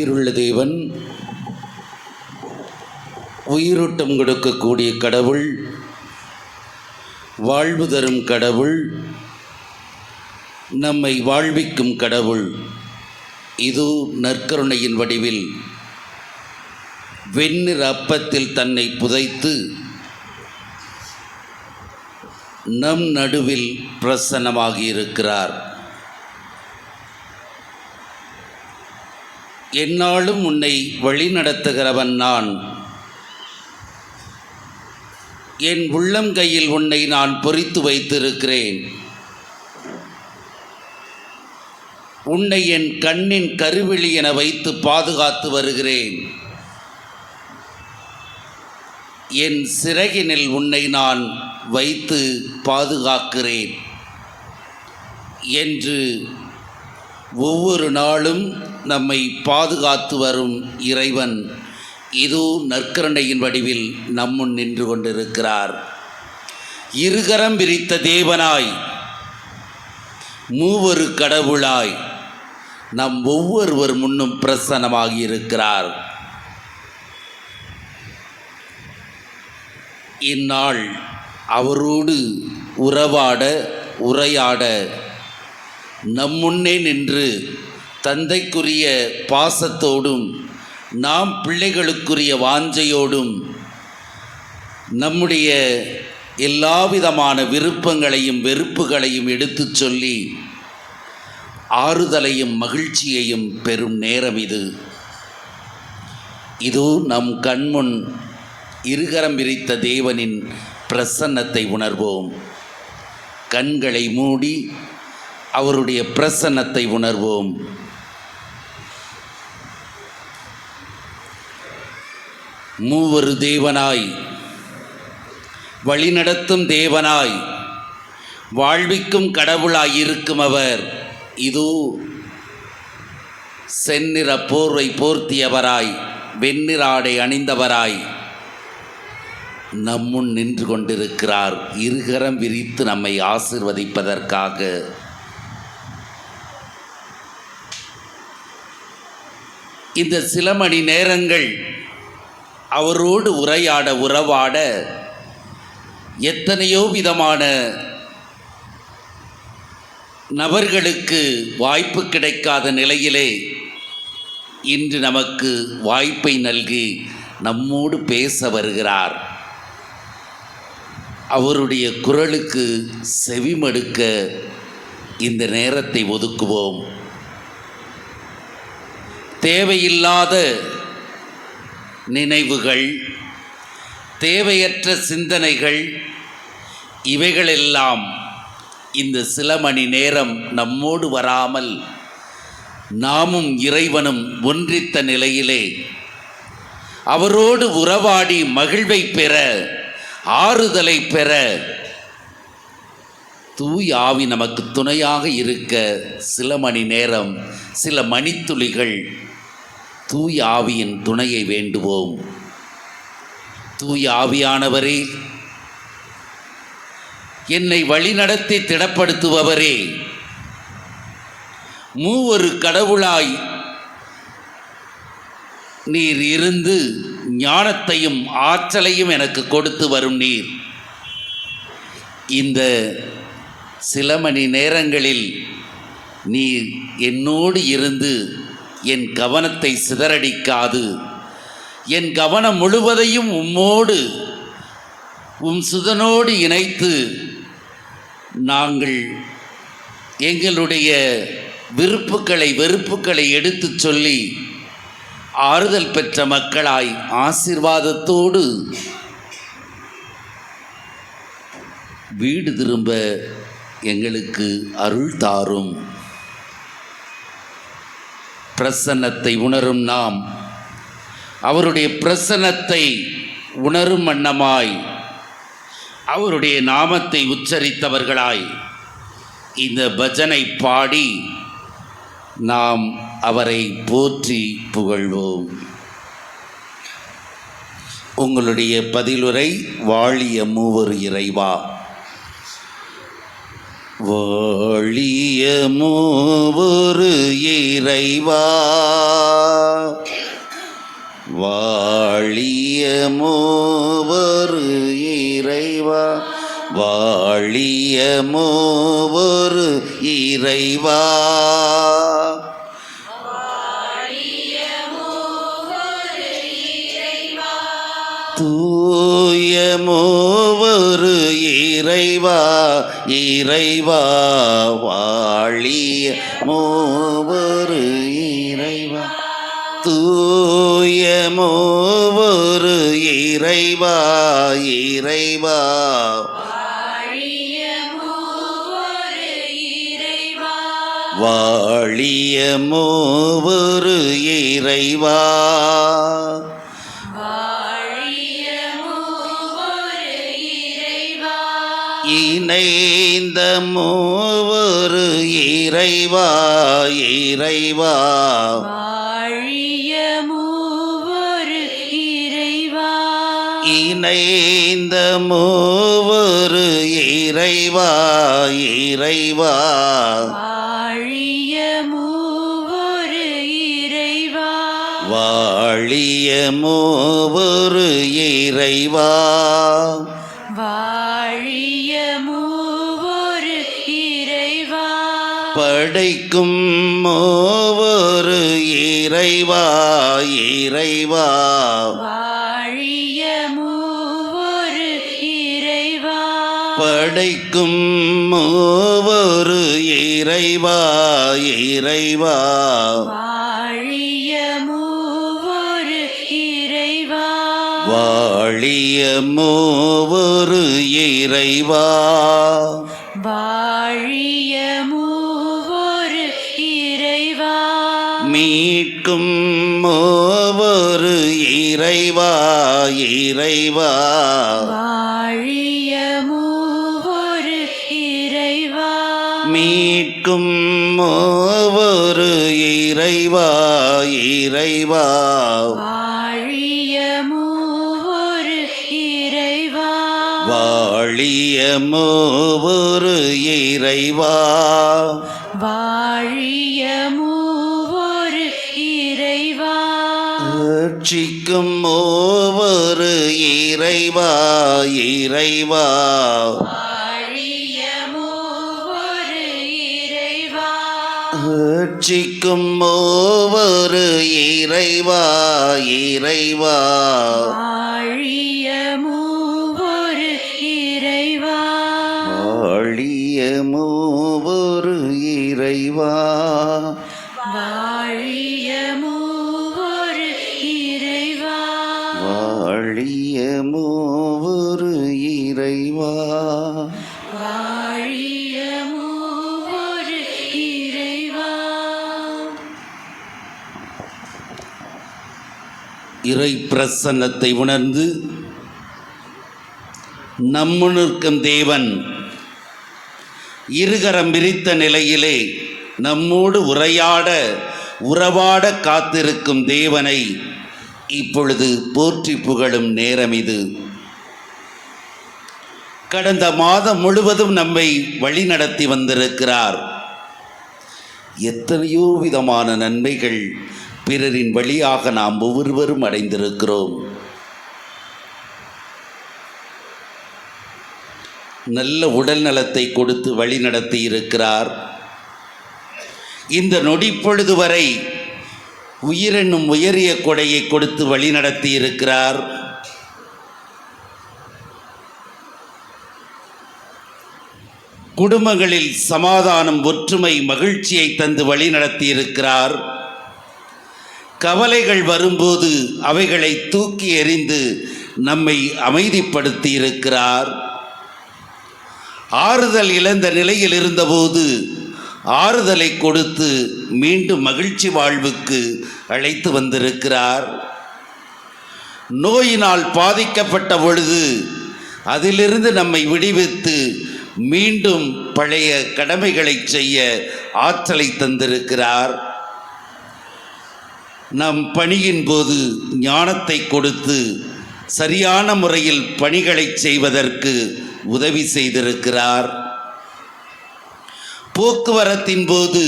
உயிருள்ள தேவன், உயிரோட்டம் கொடுக்கக்கூடிய கடவுள், வாழ்வு தரும் கடவுள், நம்மை வாழ்விக்கும் கடவுள். இது நற்கருணையின் வடிவில் வெண்ணிற அப்பத்தில் தன்னை புதைத்து நம் நடுவில் பிரசன்னமாகி இருக்கிறார். எந்நாளும் உன்னை வழிநடத்துகிறவன் நான். என் உள்ளங்கையில் உன்னை நான் பொறித்து வைத்திருக்கிறேன். உன்னை என் கண்ணின் கருவிழி என வைத்து பாதுகாத்து வருகிறேன். என் சிறகினில் உன்னை நான் வைத்து பாதுகாக்கிறேன் என்று ஒவ்வொரு நாளும் நம்மை பாதுகாத்து வரும் இறைவன் இதோ நற்கருணையின் வடிவில் நம்முன் நின்று கொண்டிருக்கிறார். இருகரம் விரித்த தேவனாய், மூவொரு கடவுளாய் நம் ஒவ்வொருவர் முன்னும் பிரசன்னமாகி இருக்கிறார். இந்நாள் அவரோடு உறவாட, உரையாட நம் முன்னே நின்று தந்தைக்குரிய பாசத்தோடும் நாம் பிள்ளைகளுக்குரிய வாஞ்சையோடும் நம்முடைய எல்லாவிதமான விருப்பங்களையும் வெறுப்புகளையும் எடுத்துச் சொல்லி ஆறுதலையும் மகிழ்ச்சியையும் பெறும் நேரம் இது. இதோ நம் கண்முன் இருகரம் விரித்த தேவனின் பிரசன்னத்தை உணர்வோம். கண்களை மூடி அவருடைய பிரசன்னத்தை உணர்வோம். மூவொரு தேவனாய், வழிநடத்தும் தேவனாய், வாழ்விக்கும் கடவுளாய் இருக்கும் அவர் இதோ செந்நிற போர்வை போர்த்தியவராய், வெண்ணிற ஆடை அணிந்தவராய் நம்முன் நின்று கொண்டிருக்கிறார். இருகரம் விரித்து நம்மை ஆசீர்வதிப்பதற்காக. இந்த சில மணி நேரங்கள் அவரோடு உரையாட, உறவாட எத்தனையோ விதமான நபர்களுக்கு வாய்ப்பு கிடைக்காத நிலையிலே இன்று நமக்கு வாய்ப்பை நல்கி நம்மோடு பேச வருகிறார். அவருடைய குரலுக்கு செவிமடுக்க இந்த நேரத்தை ஒதுக்குவோம். தேவையில்லாத நினைவுகள், தேவையற்ற சிந்தனைகள், இவைகளெல்லாம் இந்த சில மணி நேரம் நம்மோடு வராமல் நாமும் இறைவனும் ஒன்றித்த நிலையிலே அவரோடு உறவாடி மகிழ்வை பெற, ஆறுதலை பெற தூய் ஆவி நமக்கு துணையாக இருக்க சில மணி நேரம், சில மணித்துளிகள் தூய் ஆவியின் துணையை வேண்டுவோம். தூய் ஆவியானவரே, என்னை வழிநடத்தி திடப்படுத்துபவரே, மூவொரு கடவுளாய் நீர் இருந்து ஞானத்தையும் ஆற்றலையும் எனக்கு கொடுத்து வரும் நீர், இந்த சில மணி நேரங்களில் நீர் என்னோடு இருந்து என் கவனத்தை சிதறடிக்காது, என் கவனம் முழுவதையும் உம்மோடு, சுதனோடு இணைத்து நாங்கள் எங்களுடைய விருப்புக்களை வெறுப்புக்களை எடுத்து சொல்லி ஆறுதல் பெற்ற மக்களாய் ஆசீர்வாதத்தோடு வீடு திரும்ப எங்களுக்கு அருள் தாரும். பிரசன்னத்தை உணரும் நாம் அவருடைய பிரசன்னத்தை உணரும் வண்ணமாய் அவருடைய நாமத்தை உச்சரித்தவர்களாய் இந்த பஜனை பாடி நாம் அவரை போற்றி புகழ்வோம். உங்களுடைய பதிலுரை வாழிய மூவொரு இறைவா. வாழிய மூவொரு இறைவா, வாழிய மூவரு இறைவா, வாழிய மூவரு இறைவா, தூய மூவரு இறைவா, இறைவா, வாழிய மூவரு இறைவா, தூய மூவரு இறைவா, இறைவா, வாழிய மூவரு இறைவா, இணைந்த மூவரு இறைவா, இறைவா, வாழிய மூவரு இறைவா, இணைந்த மூவரு இறைவா, இறைவா, வாழிய மூவரு இறைவா, வாழிய மூவரு இறைவா, வாழிய மூவரு இறைவா, படைக்கும் மூவரு இறைவா, இறைவா, வாழிய மூவரு இறைவா, படைக்கும் மூவரு இறைவா, இறைவா, வாழிய மூவரு இறைவா, வாழிய மூவரு இறைவா, வாழிய மூவரு இறைவா, மீட்கும் மூவரு இறைவா, இறைவா, வாழிய மூவரு இறைவா, மீட்கும் மூவரு இறைவா, இறைவா, வாழிய மூவரு இறைவா, வாழிய மூவரு இறைவா, வாழிய மூவரு இறைவா, ரட்சிக்கும் மூவரு இறைவா, இறைவா, வாழிய மூவரு இறைவா, ரட்சிக்கும் மூவரு இறைவா, இறைவா, வாழிய மூவரு இறைவா, வாழிய மூவரு இறைவா, வாழிய மூவரு இறைவா, வாழிய மூவரு இறைவா, வாழிய மூவரு இறைவா. இறை பிரசன்னத்தை உணர்ந்து நம்முனிற்கும் தேவன் இருகரம் விரித்த நிலையிலே நம்மோடு உறவாட காத்திருக்கும் தேவனை இப்பொழுது போற்றி புகழும் நேரம் இது. கடந்த மாதம் முழுவதும் நம்மை வழிநடத்தி வந்திருக்கிறார். எத்தனையோ விதமான நன்மைகள் பிறரின் வழியாக நாம் ஒவ்வொருவரும் அடைந்திருக்கிறோம். நல்ல உடல் நலத்தை கொடுத்து வழி நடத்தி இருக்கிறார். இந்த நொடிப்பொழுது வரை உயிரென்னும் உயரிய கொடையை கொடுத்து வழி நடத்தி இருக்கிறார். குடும்பங்களில் சமாதானம், ஒற்றுமை, மகிழ்ச்சியை தந்து வழி நடத்தி இருக்கிறார். கவலைகள் வரும்போது அவைகளை தூக்கி எறிந்து நம்மை அமைதிப்படுத்தி இருக்கிறார். ஆறுதல் இழந்த நிலையில் இருந்தபோது ஆறுதலை கொடுத்து மீண்டும் மகிழ்ச்சி வாழ்வுக்கு அழைத்து வந்திருக்கிறார். நோயினால் பாதிக்கப்பட்ட பொழுது அதிலிருந்து நம்மை விடுவித்து மீண்டும் பழைய கடமைகளை செய்ய ஆற்றலை தந்திருக்கிறார். நம் பணியின் போது ஞானத்தை கொடுத்து சரியான முறையில் பணிகளை செய்வதற்கு உதவி செய்திருக்கிறார். போக்குவரத்தின் போது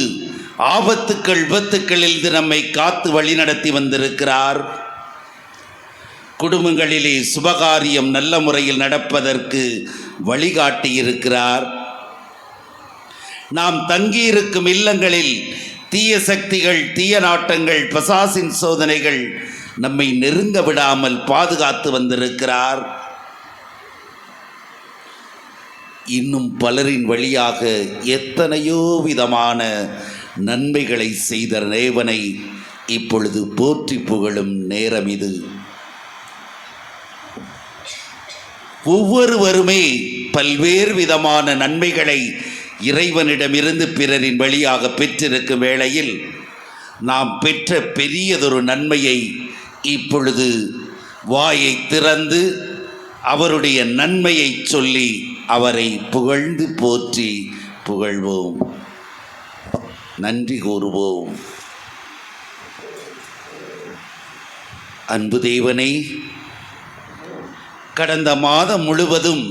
ஆபத்துக்கள், விபத்துக்களிலிருந்து நம்மை காத்து வழிநடத்தி வந்திருக்கிறார். குடும்பங்களிலே சுபகாரியம் நல்ல முறையில் நடப்பதற்கு வழிகாட்டியிருக்கிறார். நாம் தங்கியிருக்கும் இல்லங்களில் தீய சக்திகள், தீய நாட்டங்கள், பிசாசின் சோதனைகள் நம்மை நெருங்க விடாமல் பாதுகாத்து வந்திருக்கிறார். இன்னும் பலரின் வழியாக எத்தனையோ விதமான நன்மைகளை செய்த தேவனை இப்பொழுது போற்றி புகழும் நேரம் இது. ஒவ்வொருவருமே பல்வேறு விதமான நன்மைகளை இறைவனிடமிருந்து பிறரின் வழியாக பெற்றிருக்கும் வேளையில் நாம் பெற்ற பெரியதொரு நன்மையை இப்பொழுது வாயை திறந்து அவருடைய நன்மையை சொல்லி அவரை புகழ்ந்து போற்றி புகழ்வோம், நன்றி கூறுவோம். அன்பு தேவனே, கடந்த மாதம் முழுவதும்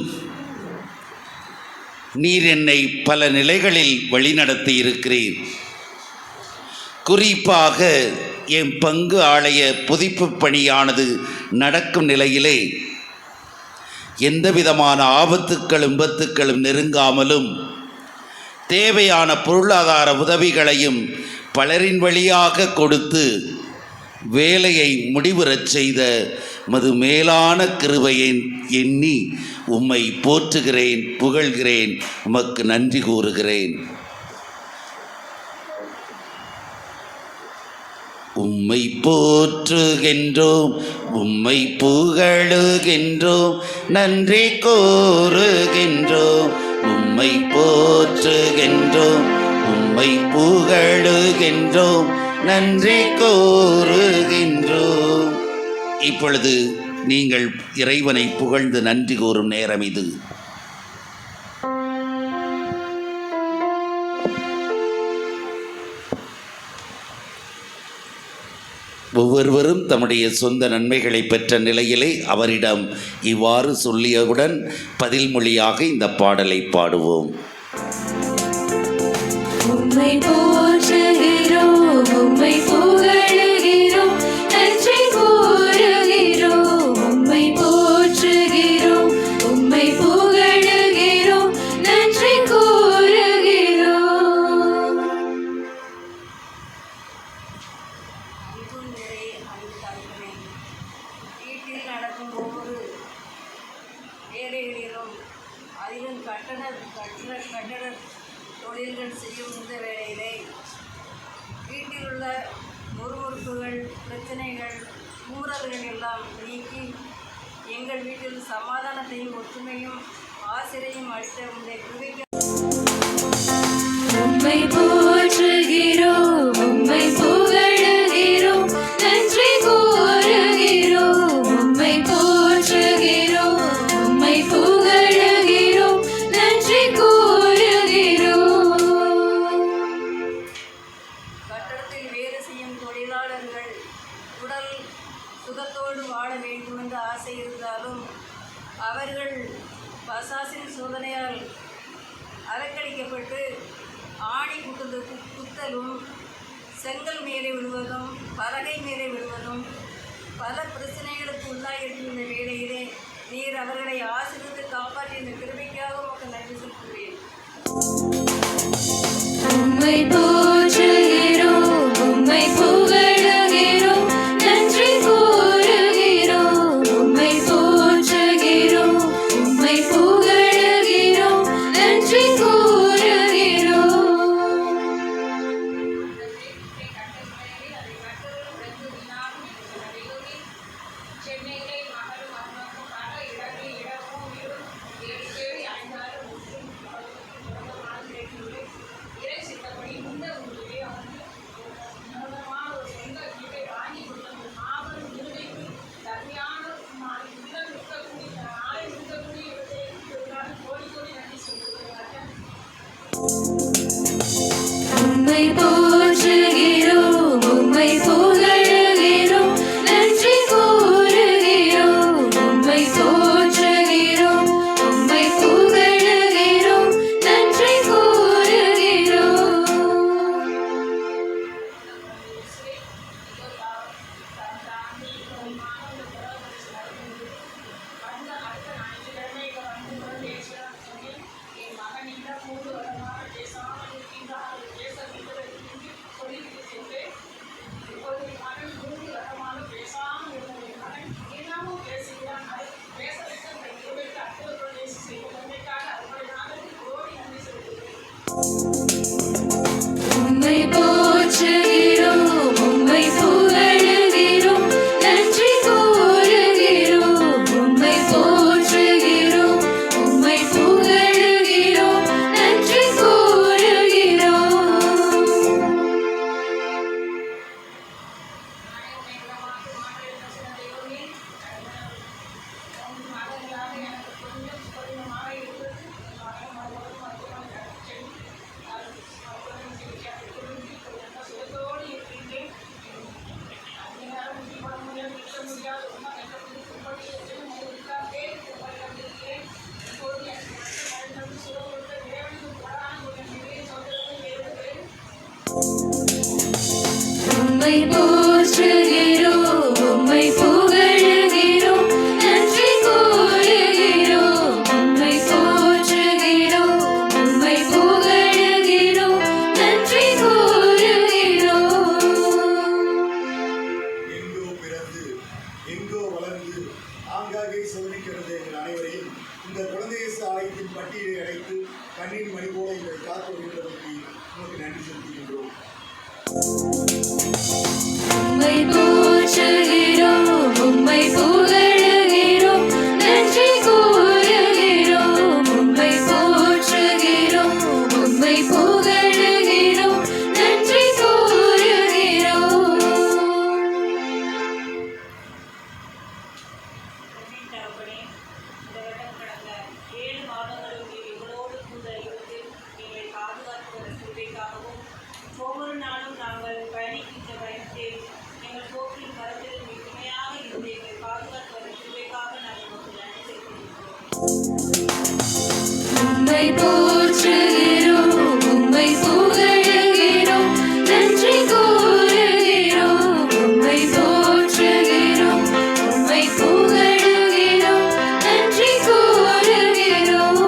நீர் என்னை பல நிலைகளில் வழிநடத்தி இருக்கிறீர். குறிப்பாக என் பங்கு ஆலய புதுப்பு பணியானது நடக்கும் நிலையிலே எந்த விதமான ஆபத்துக்களும் விபத்துக்களும் நெருங்காமலும் தேவையான பொருளாதார உதவிகளையும் பலரின் வழியாக கொடுத்து வேலையை முடிவுறச் செய்த மது மேலான கிருபையை எண்ணி உம்மை போற்றுகிறேன், புகழ்கிறேன், உமக்கு நன்றி கூறுகிறேன். உம்மை போற்றுகின்றோம், உம்மை புகழுகின்றோம், நன்றி கூறுகின்றோம். உம்மை போற்றுகின்றோம், உம்மை புகழுகின்றோம், நன்றி கூறுகின்றோம். இப்பொழுது நீங்கள் இறைவனை புகழ்ந்து நன்றி கூறும் நேரம் இது. ஒவ்வொருவரும் தம்முடைய சொந்த நன்மைகளை பெற்ற நிலையிலே அவரிடம் இவ்வாறு சொல்லியவுடன் பதில் மொழியாக இந்த பாடலை பாடுவோம். உம்மை போற்றுகிறோம், உம்மை புகழுகிறோம், நன்றி கூறுகிறோம். உம்மை போற்றுகிறோம், உம்மை புகழுகிறோம், நன்றி கூறுகிறோம். வீட்டில் நடக்கும் ஒவ்வொரு வேலைகளிலும் அதிலும் கட்டட தொழில்கள் செய்யும் இந்த வேளையிலே வீட்டில் உள்ள முறுமுறுப்புகள், பிரச்சனைகள், ஊழல்கள் எல்லாம் நீக்கி எங்கள் வீட்டில் சமாதானத்தையும் ஒற்றுமையும் ஆசிரியையும் அளித்த உங்களை குவிக்க உம்மை போற்றுகிறோம், உம்மை புகழுகிறோம், நன்றி கூறுகிறோம். உம்மை போற்றுகிறோம், உம்மை புகழுகிறோம், நன்றி கூறுகிறோம். கட்டடத்தில் வேலை செய்யும் தொழிலாளர்கள் உடல் சுகத்தோடு வாழ வேண்டும் என்ற ஆசை இருந்தாலும் அவர்கள் பசாசின் சோதனையால் அலக்கழிக்கப்பட்டு ஆணி குத்தலும், செங்கல் மேலே விழுவதும், பலகை மேலே விழுவதும் பல பிரச்சனைகளுக்கு உள்ளாகியிருக்கின்ற வேளையிலே நீர் அவர்களை ஆசீர்வதித்து காப்பாற்றி இந்த கிருபைக்காக உமக்கு நன்றி செலுத்துகிறேன். உம்மை போற்றுகிறோம், உம்மை புகழுகிறோம், நன்றி கூறுகிறோம். உம்மை போற்றுகிறோம், உம்மை புகழுகிறோம், நன்றி கூறுகிறோம். சென்னையிலே மகளும் மருமகளும் பல இடங்களில் இடமும் வீடும் ஏறி ஐந்தாறு முற்றும் இறை சித்தப்படி இந்த உம்மை போற்றுகிறோம் உம்மை புகழுகிறோம் நன்றி கூறுகிறோம் உம்மை போற்றுகிறோம் உம்மை புகழுகிறோம் நன்றி கூறுகிறோம். எங்கோ பிறந்து எங்கோ வளர்ந்து ஆங்காங்கே சோதிக்கிறது எங்கள் அனைவரையும் இந்த குழந்தையேசு ஆலயத்தின் பட்டியலை அடைத்து கண்ணீர் மணி போல எங்களை காத்து வருகின்றதற்கு நமக்கு நன்றி செலுத்துகின்றோம். உம்மை போற்றுகிறோம் உம்மை புகழுகிறோம் நன்றி கூறுகிறோம் உம்மை போற்றுகிறோம் உம்மை புகழுகிறோம் நன்றி கூறுகிறோம். தகப்பனே, இந்த வருடம் கடந்த 7 மாதங்களும் நீர் எங்களோடு கூட இருந்து எங்களை பாதுகாத்து வர கிருபைக்காகவும் ஒவ்வொரு நாளும் நாங்கள் பயணிக்கின்ற பயணத்தில் எங்கள் போக்கின் மரத்தில் மிகுமையாக இருந்து எங்களை பாதுகாத்து வர கிருபைக்காக நாங்கள் உங்களுக்கு நன்றி செலுத்துகின்றோம். உம்மை போற்றுகிறோம் உம்மை புகழுகிறோம் நன்றி கூறுகிறோம் உம்மை போற்றுகிறோம் உம்மை புகழுகிறோம் நன்றி கூறுகிறோம்.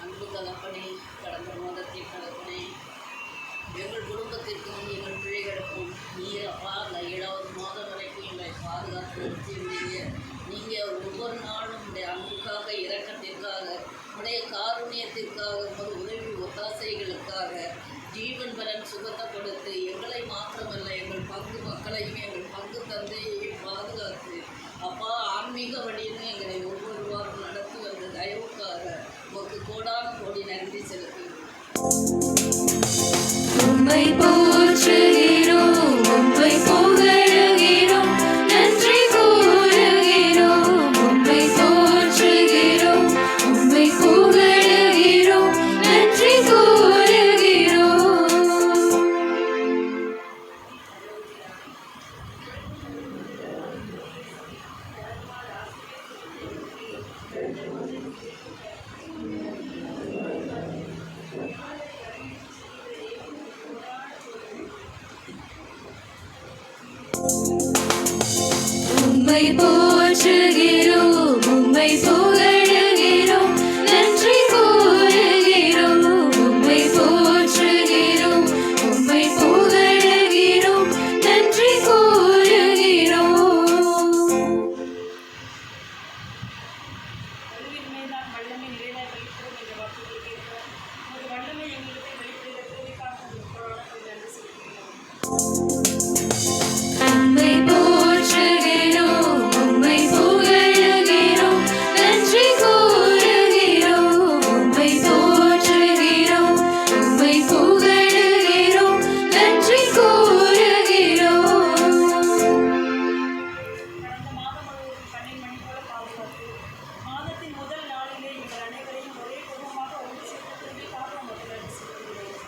அன்பு தகப்பனே, கடந்த மாதத்தில் தகப்பனே, எங்கள் குடும்பத்திற்கும் எங்கள் பிள்ளைகளுக்கும் நீர் அப்பா அந்த 7வது மாதம் வரைக்கும் எங்களை பாதுகாத்து நிறுத்தியிருந்தீங்க. நீங்கள் ஒவ்வொரு நாளும் உடைய அன்புக்காக, இரக்கத்திற்காக, உடைய காருண்யத்திற்காக, உங்கள் உதவி ஒத்தாசைகளுக்காக ஜீவன் பலன் சுகத்தை கொடுத்து எங்களை மாத்திரமல்ல எங்கள் பங்கு மக்களையும் எங்கள் பங்கு தந்தையையும் பாதுகாத்து அப்பா ஆன்மீக வழியிலும் எங்களை ஒவ்வொரு வாரம் நடத்தி வந்த தயவுக்காக உமக்கு கோடான கோடி நன்றி செலுத்துகிறோம். உம்மை போற்றுகிறோம் உம்மை புகழுகிறோம் நன்றி கூறுகிறோம் உம்மை போற்றுகிறோம் உம்மை புகழுகிறோம் நன்றி கூறுகிறோம். உம்மை போற்றுகிறோம் உம்மை புகழுகிறோம் நன்றி கூறுகிறோம் உம்மை போற்றுகிறோம் உம்மை புகழுகிறோம் நன்றி கூறுகிறோம். அறிவின் மேலான வல்லமை நிறைவாக இருக்கிறோம் என்ற வாக்குறுதி கேட்கிறோம். உமது வல்லமை எங்களுக்கு வெளிப்படுகிற கிருபைக்காக உங்களுக்கு கோடான கோடி நன்றி செலுத்துகிறோம். உம்மை போற்றுகிறோம் உம்மை புகழுகிறோம் நன்றி கூறுகிறோம் உம்மை போற்றுகிறோம் உம்மை புகழுகிறோம் நன்றி கூறுகிறோம். கடந்த மாதம் முழுவதும் கண்ணின் மணி போல பாதுகாத்து மாதத்தின் முதல் நாளிலே எங்கள் அனைவரையும் ஒரே குடும்பமாக ஒன்று சேர்த்து கிருபைக்காக உங்களுக்கு நன்றி செலுத்துகிறோம்.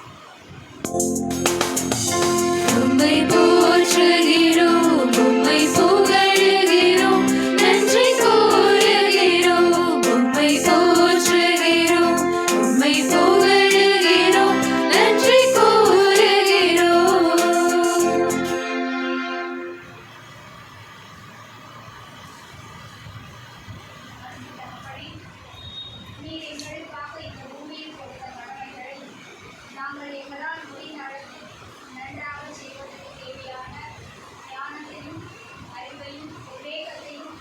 உம்மை போற்றுகிறோம் உம்மை புகழுகிறோம் நன்றி கூறுகிறோம் உம்மை போற்றுகிறோம் உம்மை புகழுகிறோம் நன்றி கூறுகிறோம். நீர் எங்களுக்காக இந்த பூமியில் கொடுத்த கடமைகளை நாங்கள் எங்களால் முடிநடத்தி நன்றாக செய்வதற்கு தேவையான ஞானத்தையும் அறிவையும் விவேகத்தையும்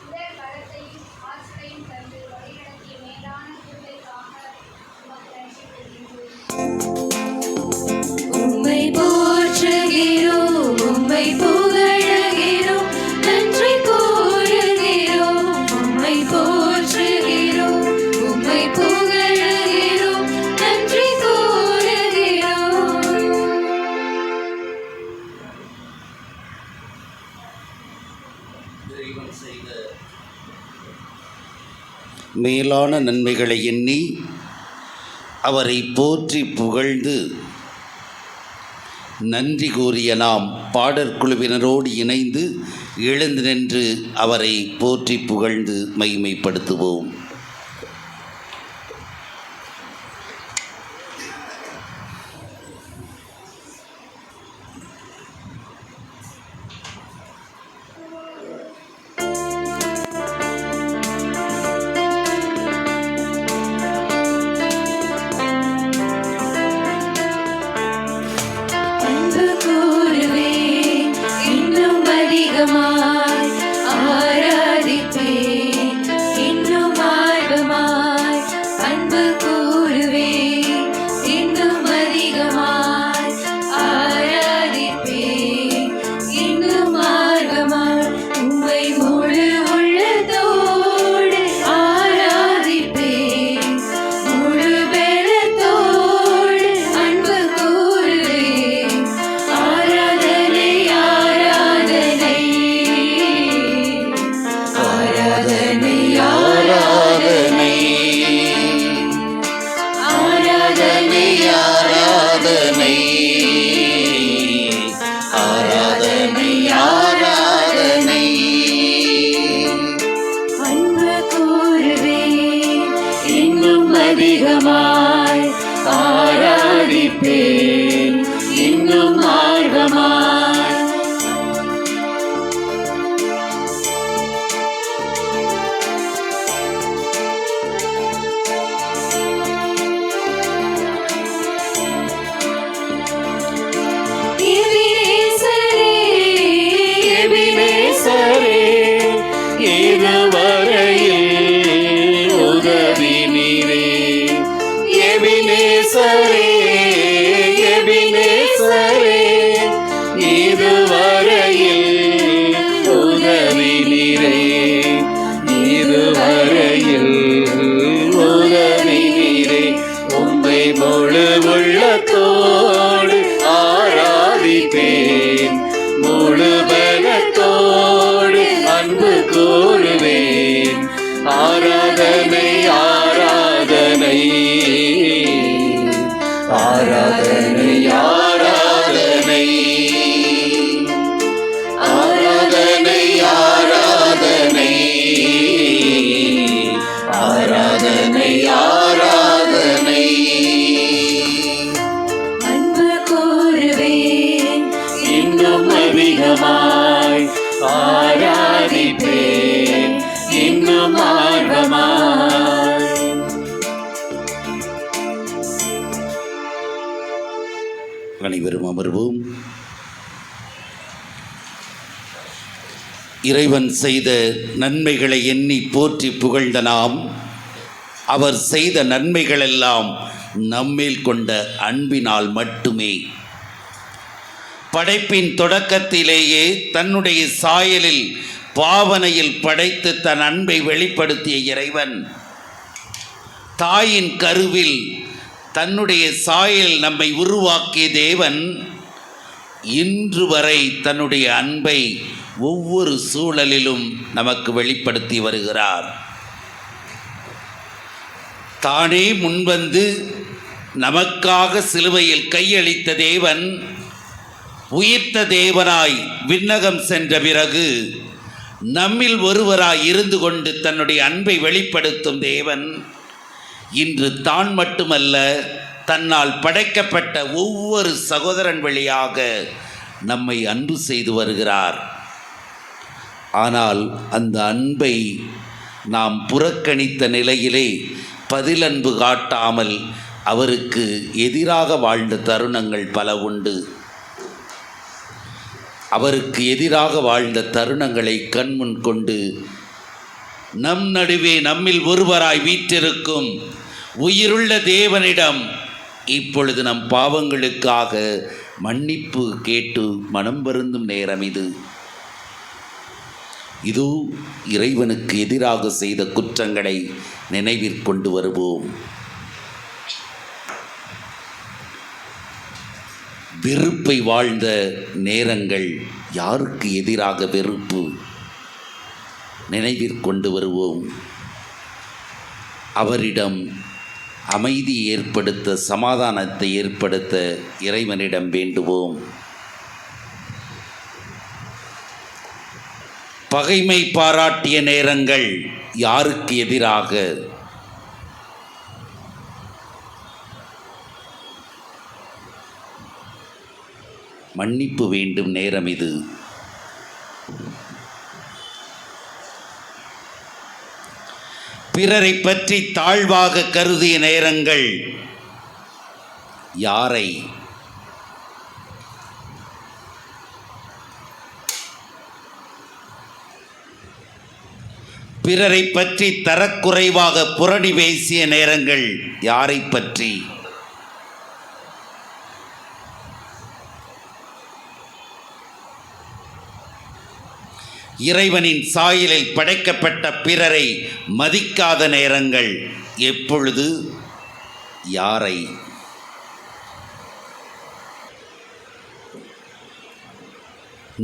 உடல் பலத்தையும் ஆற்றலையும் தந்து வழிநடத்திய மேலான கிருபைக்காக உமக்கு நன்றி கூறுகின்றோம். உம்மை போற்றுகிறோம் உம்மை புகழுகிறோம் நன்றி கூறுகிறோம் உம்மை போற்றுகிறோம் உம்மை புகழுகிறோம் நன்றி கூறுகிறோம். இறைவன் செய்த மேலான நன்மைகளை எண்ணி அவரை போற்றி புகழ்ந்து நன்றி கூறிய நாம் பாடற்குழுவினரோடு இணைந்து எழுந்து நின்று அவரை போற்றி புகழ்ந்து மகிமைப்படுத்துவோம். ஆராதனை ஆராதனை ஆராதனை ஆராதனை. அன்பு கூறுவேன் இன்னும் அதிகமாய் ஆராதிப்பேன் இன்னும் ஆர்வமாய். எபினேசரே, இதுவரையில் உதவி நீரே. எபினேசரே, எபினேசரே, இதுவரையில் உதவி நீரே. இதுவரையில் உதவி நீரே. உம்மை முழு உள்ளத்தோடு ஆராதிப்பேன், முழு பலத்தோடு அன்பு கூறுவேன். ஆராதனை ஆராதனை ஆராதனை ஆராதனை ஆராதனை ஆராதனை ஆராதனை ஆராதனை. அன்பு கூறுவேன் இன்னும் அதிகமாய் ஆராதிப்பேன் இன்னும் ஆர்வமாய். அனைவரும் அமர்வோம். இறைவன் செய்த நன்மைகளை எண்ணி போற்றி புகழ்ந்த நாம், அவர் செய்த நன்மைகளெல்லாம் நம்மேல் கொண்ட அன்பினால் மட்டுமே. படைப்பின் தொடக்கத்திலேயே தன்னுடைய சாயலில் பாவனையில் படைத்து தன் அன்பை வெளிப்படுத்திய இறைவன், தாயின் கருவில் தன்னுடைய சாயல் நம்மை உருவாக்கிய தேவன் இன்று வரை தன்னுடைய அன்பை ஒவ்வொரு சூழலிலும் நமக்கு வெளிப்படுத்தி வருகிறார். தானே முன்வந்து நமக்காக சிலுவையில் கையளித்த தேவன், உயிர்த்த தேவனாய் விண்ணகம் சென்ற பிறகு நம்மில் ஒருவராய் இருந்து கொண்டு தன்னுடைய அன்பை வெளிப்படுத்தும் தேவன் இன்று தான் மட்டுமல்ல, தன்னால் படைக்கப்பட்ட ஒவ்வொரு சகோதரன் வழியாக நம்மை அன்பு செய்து வருகிறார். ஆனால் அந்த அன்பை நாம் புறக்கணித்த நிலையிலே பதிலன்பு காட்டாமல் அவருக்கு எதிராக வாழ்ந்த தருணங்கள் பல உண்டு. அவருக்கு எதிராக வாழ்ந்த தருணங்களை கண்முன் கொண்டு நம் நடுவே நம்மில் ஒருவராய் வீற்றிருக்கும் உயிருள்ள தேவனிடம் இப்பொழுது நம் பாவங்களுக்காக மன்னிப்பு கேட்டு மனம் வருந்தும் நேரம் இது. இதோ இறைவனுக்கு எதிராக செய்த குற்றங்களை நினைவிற்கொண்டு வருவோம். வெறுப்பை வாழ்ந்த நேரங்கள், யாருக்கு எதிராக வெறுப்பு, நினைவிற்கொண்டு வருவோம். அவரிடம் அமைதி ஏற்படுத்த, சமாதானத்தை ஏற்படுத்த இறைவனிடம் வேண்டுவோம். பகைமை பாராட்டிய நேரங்கள், யாருக்கு எதிராக, மன்னிப்பு வேண்டும் நேரம் இது. பிறரை பற்றி தாழ்வாக கருதிய நேரங்கள், யாரை, பிறரை பற்றி தரக்குறைவாக புரணி பேசிய நேரங்கள், யாரை பற்றி, இறைவனின் சாயலில் படைக்கப்பட்ட பிறரை மதிக்காத நேரங்கள், எப்பொழுது, யாரை,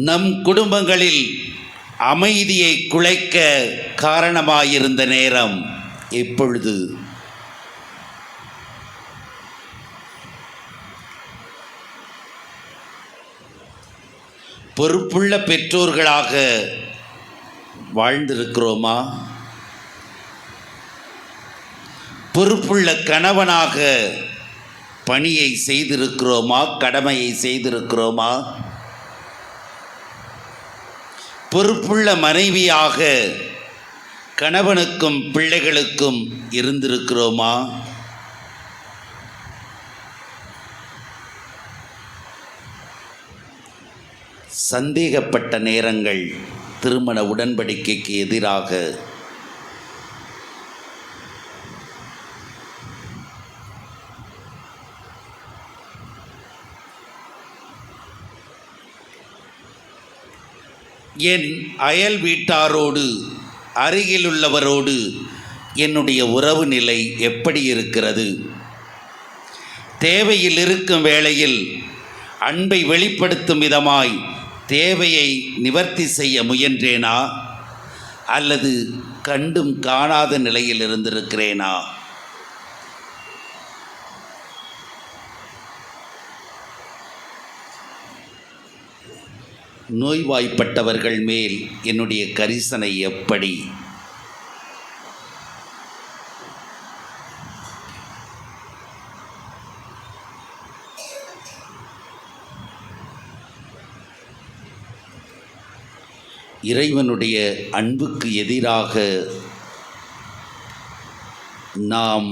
நம் குடும்பங்களில் அமைதியை குலைக்க காரணமாயிருந்த நேரம், எப்பொழுது, பொறுப்புள்ள பெற்றோர்களாக வாழ்ந்திருக்கிறோமா? பொறுப்புள்ள கணவனாக பணியை செய்திருக்கிறோமா? கடமையை செய்திருக்கிறோமா? பொறுப்புள்ள மனைவியாக கணவனுக்கும் பிள்ளைகளுக்கும் இருந்திருக்கிறோமா? சந்தேகப்பட்ட நேரங்கள் திருமண உடன்படிக்கைக்கு எதிராக என் அயல் வீட்டாரோடு அருகிலுள்ளவரோடு என்னுடைய உறவு நிலை எப்படி இருக்கிறது? தேவையில் இருக்கும் வேளையில் அன்பை வெளிப்படுத்தும் விதமாய் தேவையை நிவர்த்தி செய்ய முயன்றேனா அல்லது கண்டும் காணாத நிலையில் இருந்திருக்கிறேனா? நோய்வாய்ப்பட்டவர்கள் மேல் என்னுடைய கரிசனை எப்படி? இறைவனுடைய அன்புக்கு எதிராக நாம்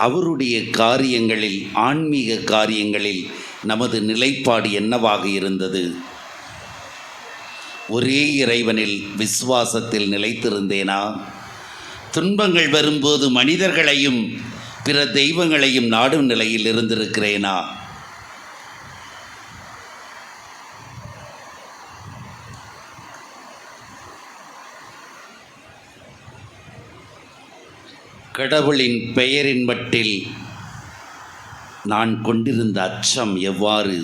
அவருடைய காரியங்களில், ஆன்மீக காரியங்களில் நமது நிலைப்பாடு என்னவாக இருந்தது? ஒரே இறைவனில் விசுவாசத்தில் நிலைத்திருந்தேனா? துன்பங்கள் வரும்போது மனிதர்களையும் பிற தெய்வங்களையும் நாடும் நிலையில் இருந்திருக்கிறேனா? கடவுளின் பெயரின் மட்டில் நான் கொண்டிருந்த அச்சம் எவ்வாறு?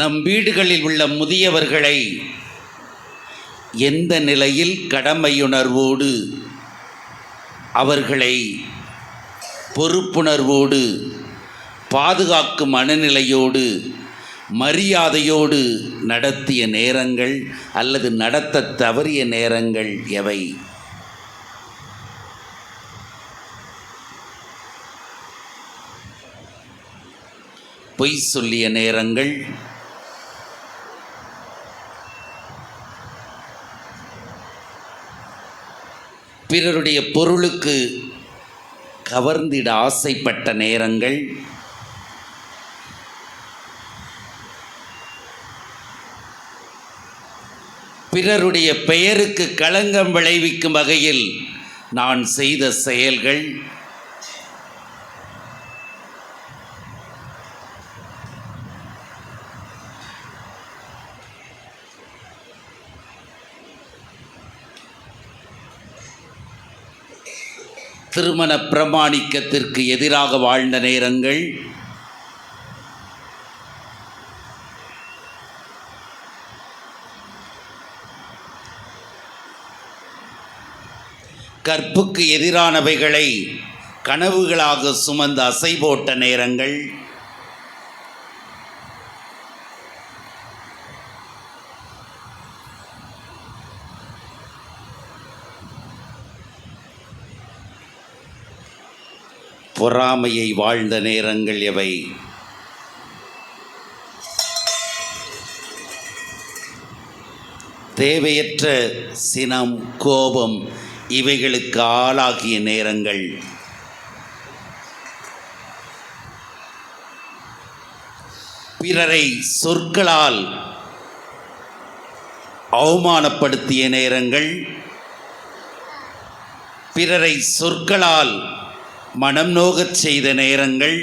நம் வீடுகளில் உள்ள முதியவர்களை எந்த நிலையில் கடமையுணர்வோடு, அவர்களை பொறுப்புணர்வோடு, பாதுகாக்கும் மனநிலையோடு, மரியாதையோடு நடத்திய நேரங்கள் அல்லது நடத்த தவறிய நேரங்கள் எவை? பொய் சொல்லிய நேரங்கள், பிறருடைய பொருளுக்கு கவர்ந்திட ஆசைப்பட்ட நேரங்கள், பிறருடைய பெயருக்கு களங்கம் விளைவிக்கும் வகையில் நான் செய்த செயல்கள், திருமண பிரமாணிக்கத்திற்கு எதிராக வாழ்ந்த நேரங்கள், கற்புக்கு எதிரானவைகளை கனவுகளாக சுமந்து அசை போட்ட நேரங்கள், பொறாமையை வாழ்ந்த நேரங்கள் எவை? தேவையற்ற சினம், கோபம் இவைகளுக்கு ஆளாகிய நேரங்கள், பிறரை சொற்களால் அவமானப்படுத்திய நேரங்கள், பிறரை சொற்களால் மனம் நோகச் செய்த நேரங்கள்,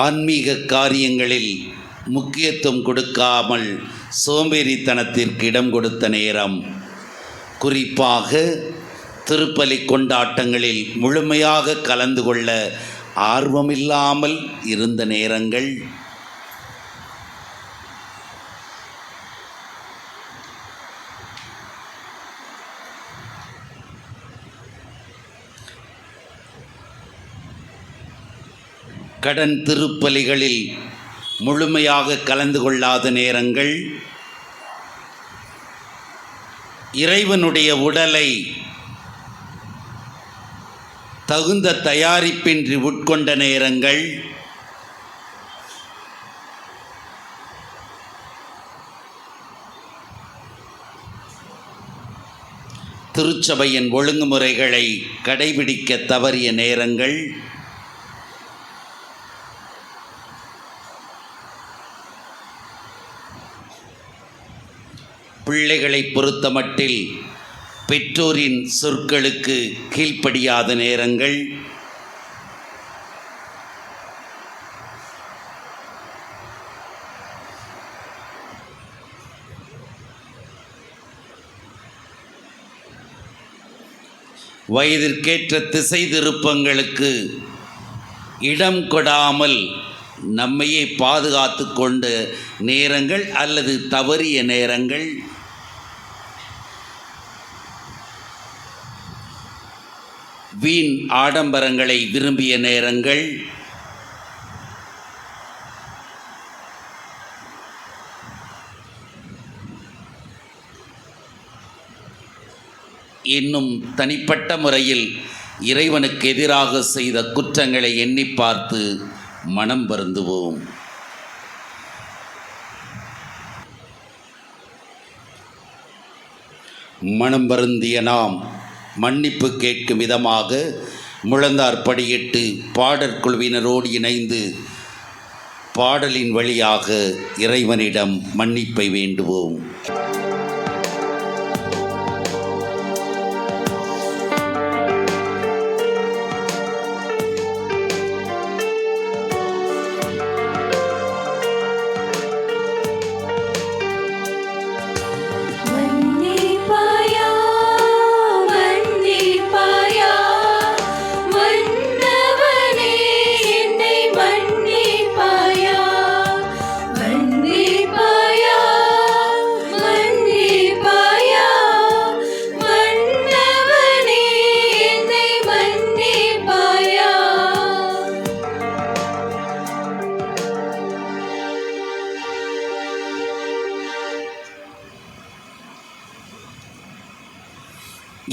ஆன்மீக காரியங்களில் முக்கியத்துவம் கொடுக்காமல் சோம்பேறித்தனத்திற்கு இடம் கொடுத்த நேரம், குறிப்பாக திருப்பலி கொண்டாட்டங்களில் முழுமையாக கலந்து கொள்ள ஆர்வமில்லாமல் இருந்த நேரங்கள், கடன் திருப்பலிகளில் முழுமையாக கலந்து கொள்ளாத நேரங்கள், இறைவனுடைய உடலை தகுந்த தயாரிப்பின்றி உட்கொண்ட நேரங்கள், திருச்சபையின் ஒழுங்குமுறைகளை கடைபிடிக்க தவறிய நேரங்கள், பிள்ளைகளை பொறுத்தமட்டில் பெற்றோரின் சொற்களுக்கு கீழ்ப்படியாத நேரங்கள், வயதிற்கேற்ற திசை திருப்பங்களுக்கு இடம் கொடாமல் நம்மையே பாதுகாத்து கொண்ட நேரங்கள் அல்லது தவறிய நேரங்கள், வீண் ஆடம்பரங்களை விரும்பிய நேரங்கள், இன்னும் தனிப்பட்ட முறையில் இறைவனுக்கு எதிராக செய்த குற்றங்களை எண்ணி பார்த்து மனம் வருந்துவோம். மனம் வருந்திய நாம் மன்னிப்பு கேட்கும் விதமாக முழந்தார் படியிட்டு பாடற்குழுவினரோடு இணைந்து பாடலின் வழியாக இறைவனிடம் மன்னிப்பை வேண்டுவோம்.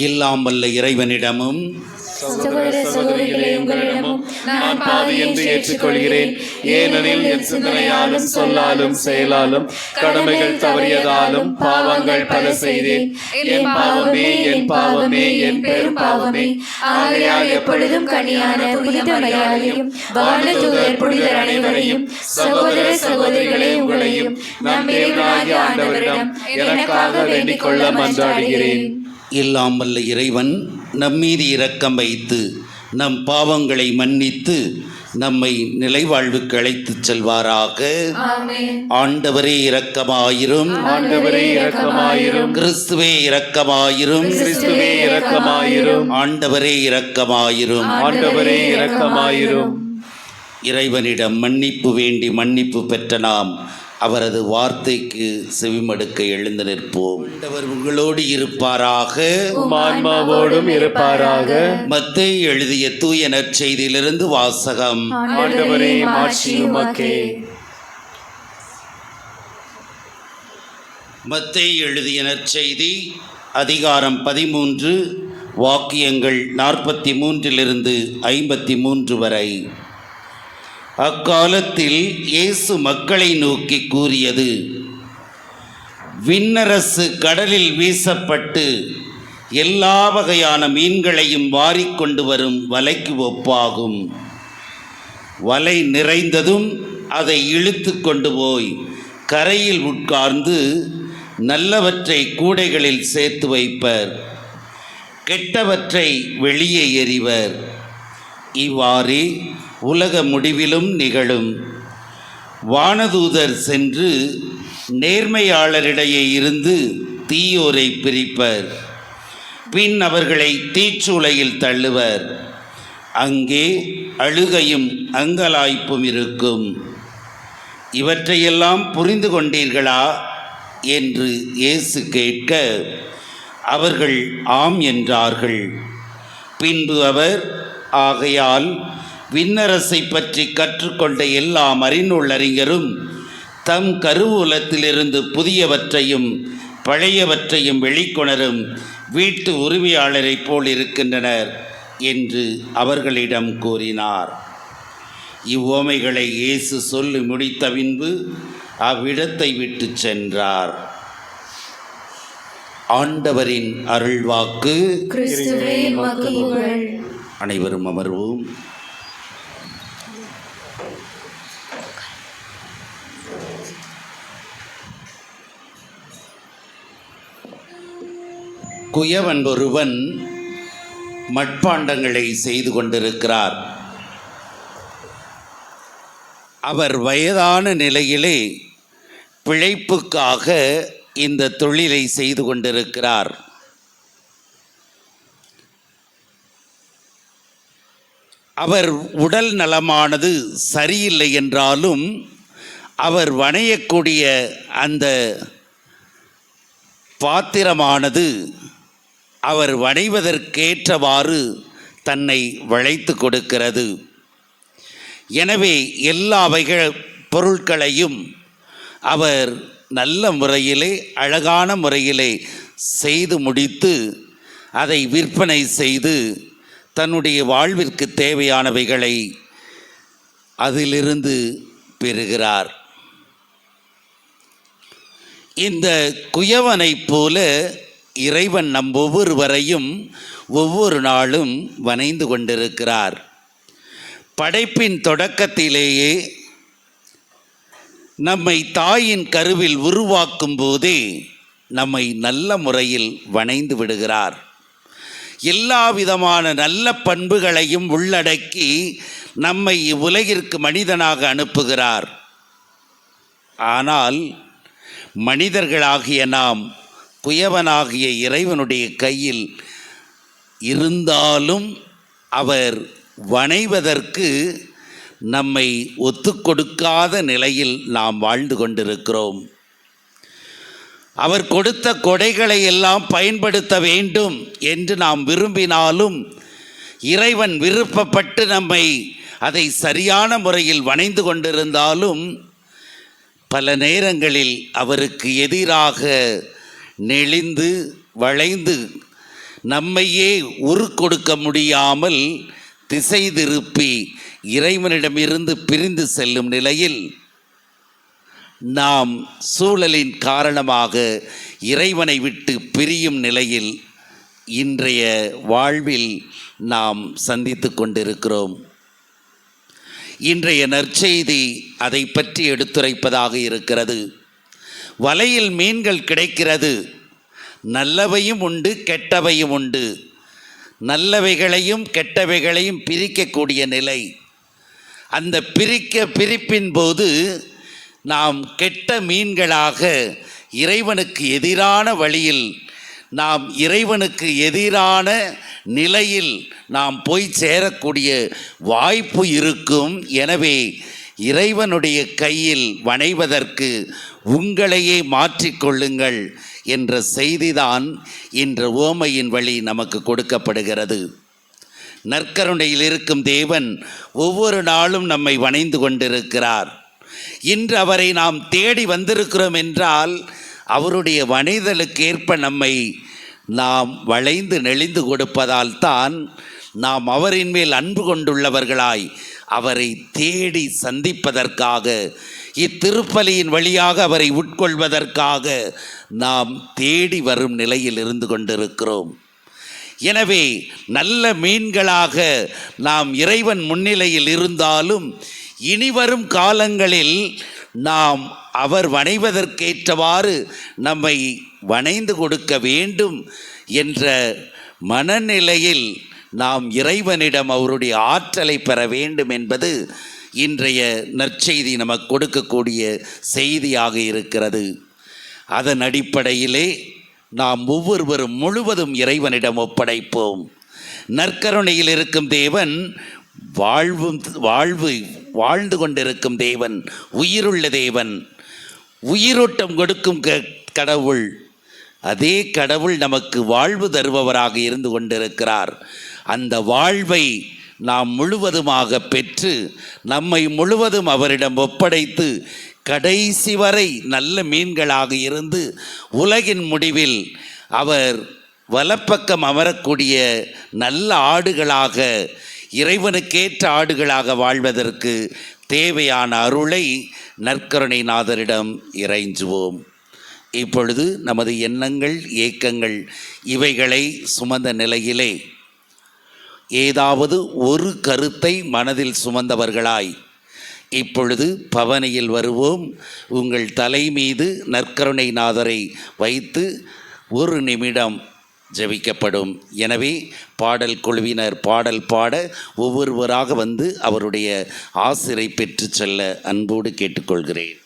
எல்லாம் வல்ல இறைவனிடமும் சகோதர சகோதரிகளே, உங்களிடமும் நான் பாவி என்று ஏற்றுக்கொள்கிறேன். ஏனெனில் என் சிந்தனையாலும் சொல்லாலும் செயலாலும் கடமைகள் தவறியதாலும் பாவங்கள் பல செய்தேன். என் பாவமே, என் பாவமே, என் பெரும் பாவமே. ஆகையால் எப்பொழுதும் கனியான புனித மரியாதையும் வானதூதர் புனிதர் அனைவரையும் சகோதர சகோதரிகளே உங்களையும் நம் தேவனாகிய ஆண்டவரிடம் எனக்காக வேண்டிக் கொள்ள மன்றாடுகிறேன். எல்லாம் வல்ல இறைவன் நம்மீது இரக்கம் வைத்து நம் பாவங்களை மன்னித்து நம்மை நிலைவாழ்வுக்கு அழைத்துச் செல்வாராக. ஆண்டவரே இரக்கமாயிரும், ஆண்டவரே இரக்கமாயிரும். கிறிஸ்துவே இரக்கமாயிரும், கிறிஸ்துவே இரக்கமாயிரும். ஆண்டவரே இரக்கமாயிரும், ஆண்டவரே இரக்கமாயிரும். இறைவனிடம் மன்னிப்பு வேண்டி மன்னிப்பு பெற்ற நாம் அவரது வார்த்தைக்கு செவிமடுக்க எழுந்து நிற்போம். ஆண்டவர் உங்களோடு இருப்பாராக, ஆன்மாவோடும் இருப்பாராக. மத்தேயு எழுதிய தூய நற்செய்தியிலிருந்து வாசகம். ஆண்டவரே மாட்சி உமக்கே. மத்தேயு எழுதிய நற்செய்தி அதிகாரம் 13 வாக்கியங்கள் 43 53 வரை. அக்காலத்தில் இயேசு மக்களை நோக்கி கூறியது, விண்ணரசு கடலில் வீசப்பட்டு எல்லா வகையான மீன்களையும் வாரிக்கொண்டு வரும் வலைக்கு ஒப்பாகும். வலை நிறைந்ததும் அதை இழுத்து கொண்டு போய் கரையில் உட்கார்ந்து நல்லவற்றை கூடைகளில் சேர்த்து வைப்பர், கெட்டவற்றை வெளியே எறிவர். இவ்வாறே உலக முடிவிலும் நிகழும். வானதூதர் சென்று நேர்மையாளரிடையே இருந்து தீயோரை பிரிப்பர், பின் அவர்களை தீச்சூளையில் தள்ளுவர். அங்கே அழுகையும் அங்கலாய்ப்பும் இருக்கும். இவற்றையெல்லாம் புரிந்து கொண்டீர்களா என்று இயேசு கேட்க அவர்கள் ஆம் என்றார்கள். பின்பு அவர், ஆகையால் விண்ணரசை பற்றி கற்றுக்கொண்ட எல்லா மறைநூலறிஞரும் தம் கருவூலத்திலிருந்து புதியவற்றையும் பழையவற்றையும் வெளிக்கொணரும் வீட்டு உரிமையாளரைப் போல் இருக்கின்றனர் என்று அவர்களிடம் கூறினார். இவ்வுவமைகளை இயேசு சொல்லி முடித்த பின்பு அவ்விடத்தை விட்டு சென்றார். ஆண்டவரின் அருள்வாக்கு. கிறிஸ்துவே உமக்கு புகழ். அனைவரும் அமர்வோம். குயவன் ஒருவன் மட்பாண்டங்களை செய்து கொண்டிருக்கிறார். அவர் வயதான நிலையிலே பிழைப்புக்காக இந்த தொழிலை செய்து கொண்டிருக்கிறார். அவர் உடல் நலமானது சரியில்லை என்றாலும் அவர் வணையக்கூடிய அந்த பாத்திரமானது அவர் வணைவதற்கேற்றவாறு தன்னை வளைத்து கொடுக்கிறது. எனவே எல்லா பொருட்களையும் அவர் நல்ல முறையிலே அழகான முறையிலே செய்து முடித்து அதை விற்பனை செய்து தன்னுடைய வாழ்விற்கு தேவையானவைகளை அதிலிருந்து பெறுகிறார். இந்த குயவனைப் போல இறைவன் நம் ஒவ்வொருவரையும் ஒவ்வொரு நாளும் வணைந்து கொண்டிருக்கிறார். படைப்பின் தொடக்கத்திலேயே நம்மை தாயின் கருவில் உருவாக்கும் போதே நம்மை நல்ல முறையில் வணைந்து விடுகிறார். எல்லா விதமான நல்ல பண்புகளையும் உள்ளடக்கி நம்மை இவ்வுலகிற்கு மனிதனாக அனுப்புகிறார். ஆனால் மனிதர்களாகிய நாம் குயவனாகிய இறைவனுடைய கையில் இருந்தாலும் அவர் வணைவதற்கு நம்மை ஒத்துக்கொடுக்காத நிலையில் நாம் வாழ்ந்து கொண்டிருக்கிறோம். அவர் கொடுத்த கொடைகளை எல்லாம் பயன்படுத்த வேண்டும் என்று நாம் விரும்பினாலும் இறைவன் விருப்பப்பட்டு நம்மை அதை சரியான முறையில் வணைந்து கொண்டிருந்தாலும் பல நேரங்களில் அவருக்கு எதிராக நெளிந்து வளைந்து நம்மையே உருக்கொடுக்க முடியாமல் திசை திருப்பி இறைவனிடமிருந்து பிரிந்து செல்லும் நிலையில் நாம் சூழலின் காரணமாக இறைவனை விட்டு பிரியும் நிலையில் இன்றைய வாழ்வில் நாம் சந்தித்து கொண்டிருக்கிறோம். இன்றைய நற்செய்தி அதை பற்றி எடுத்துரைப்பதாக இருக்கிறது. வலையில் மீன்கள் கிடைக்கிறது. நல்லவையும் உண்டு, கெட்டவையும் உண்டு. நல்லவைகளையும் கெட்டவைகளையும் பிரிக்கக்கூடிய நிலை. அந்த பிரிப்பின் போது நாம் கெட்ட மீன்களாக இறைவனுக்கு எதிரான வழியில், நாம் இறைவனுக்கு எதிரான நிலையில் நாம் போய் சேரக்கூடிய வாய்ப்பு இருக்கும். எனவே இறைவனுடைய கையில் வணைவதற்கு உங்களையே மாற்றிக்கொள்ளுங்கள் என்ற செய்திதான் இன்று உவமையின் வழி நமக்கு கொடுக்கப்படுகிறது. நற்கருணையில் இருக்கும் தேவன் ஒவ்வொரு நாளும் நம்மை வணைந்து கொண்டிருக்கிறார். இன்று அவரை நாம் தேடி வந்திருக்கிறோம் என்றால் அவருடைய வணைதலுக்கேற்ப நம்மை நாம் வளைந்து நெளிந்து கொடுப்பதால் தான் நாம் அவரின் மேல் அன்பு கொண்டுள்ளவர்களாய் அவரை தேடி சந்திப்பதற்காக, இத்திருப்பலியின் வழியாக அவரை உட்கொள்வதற்காக நாம் தேடி வரும் நிலையில் இருந்து கொண்டிருக்கிறோம். எனவே நல்ல மீன்களாக நாம் இறைவன் முன்னிலையில் இருந்தாலும் இனிவரும் காலங்களில் நாம் அவர் வணைவதற்கேற்றவாறு நம்மை வணைந்து கொடுக்க வேண்டும் என்ற மனநிலையில் நாம் இறைவனிடம் அவருடைய ஆற்றலை பெற வேண்டும் என்பது இன்றைய நற்செய்தி நமக்கு கொடுக்கக்கூடிய செய்தியாக இருக்கிறது. அதன் அடிப்படையிலே நாம் ஒவ்வொருவரும் முழுவதும் இறைவனிடம் ஒப்படைப்போம். நற்கருணையில் இருக்கும் தேவன் வாழ்ந்து கொண்டிருக்கும் தேவன், உயிருள்ள தேவன், உயிரோட்டம் கொடுக்கும் கடவுள். அதே கடவுள் நமக்கு வாழ்வு தருபவராக இருந்து கொண்டிருக்கிறார். அந்த வாழ்வை நாம் முழுவதுமாக பெற்று நம்மை முழுவதும் அவரிடம் ஒப்படைத்து கடைசி வரை நல்ல மீன்களாக இருந்து உலகின் முடிவில் அவர் வலப்பக்கம் அமரக்கூடிய நல்ல ஆடுகளாக, இறைவனுக்கேற்ற ஆடுகளாக வாழ்வதற்கு தேவையான அருளை நற்கருணை நாதரிடம் இறைஞ்சுவோம். இப்பொழுது நமது எண்ணங்கள், ஏக்கங்கள் இவைகளை சுமந்த நிலையிலே ஏதாவது ஒரு கருத்தை மனதில் சுமந்தவர்களாய் இப்பொழுது பவனியில் வருவோம். உங்கள் தலை மீது நற்கருணை நாதரை வைத்து ஒரு நிமிடம் ஜெபிக்கப்படும். எனவே பாடல் குழுவினர் பாடல் பாட ஒவ்வொருவராக வந்து அவருடைய ஆசிரை பெற்று செல்ல அன்போடு கேட்டுக்கொள்கிறேன்.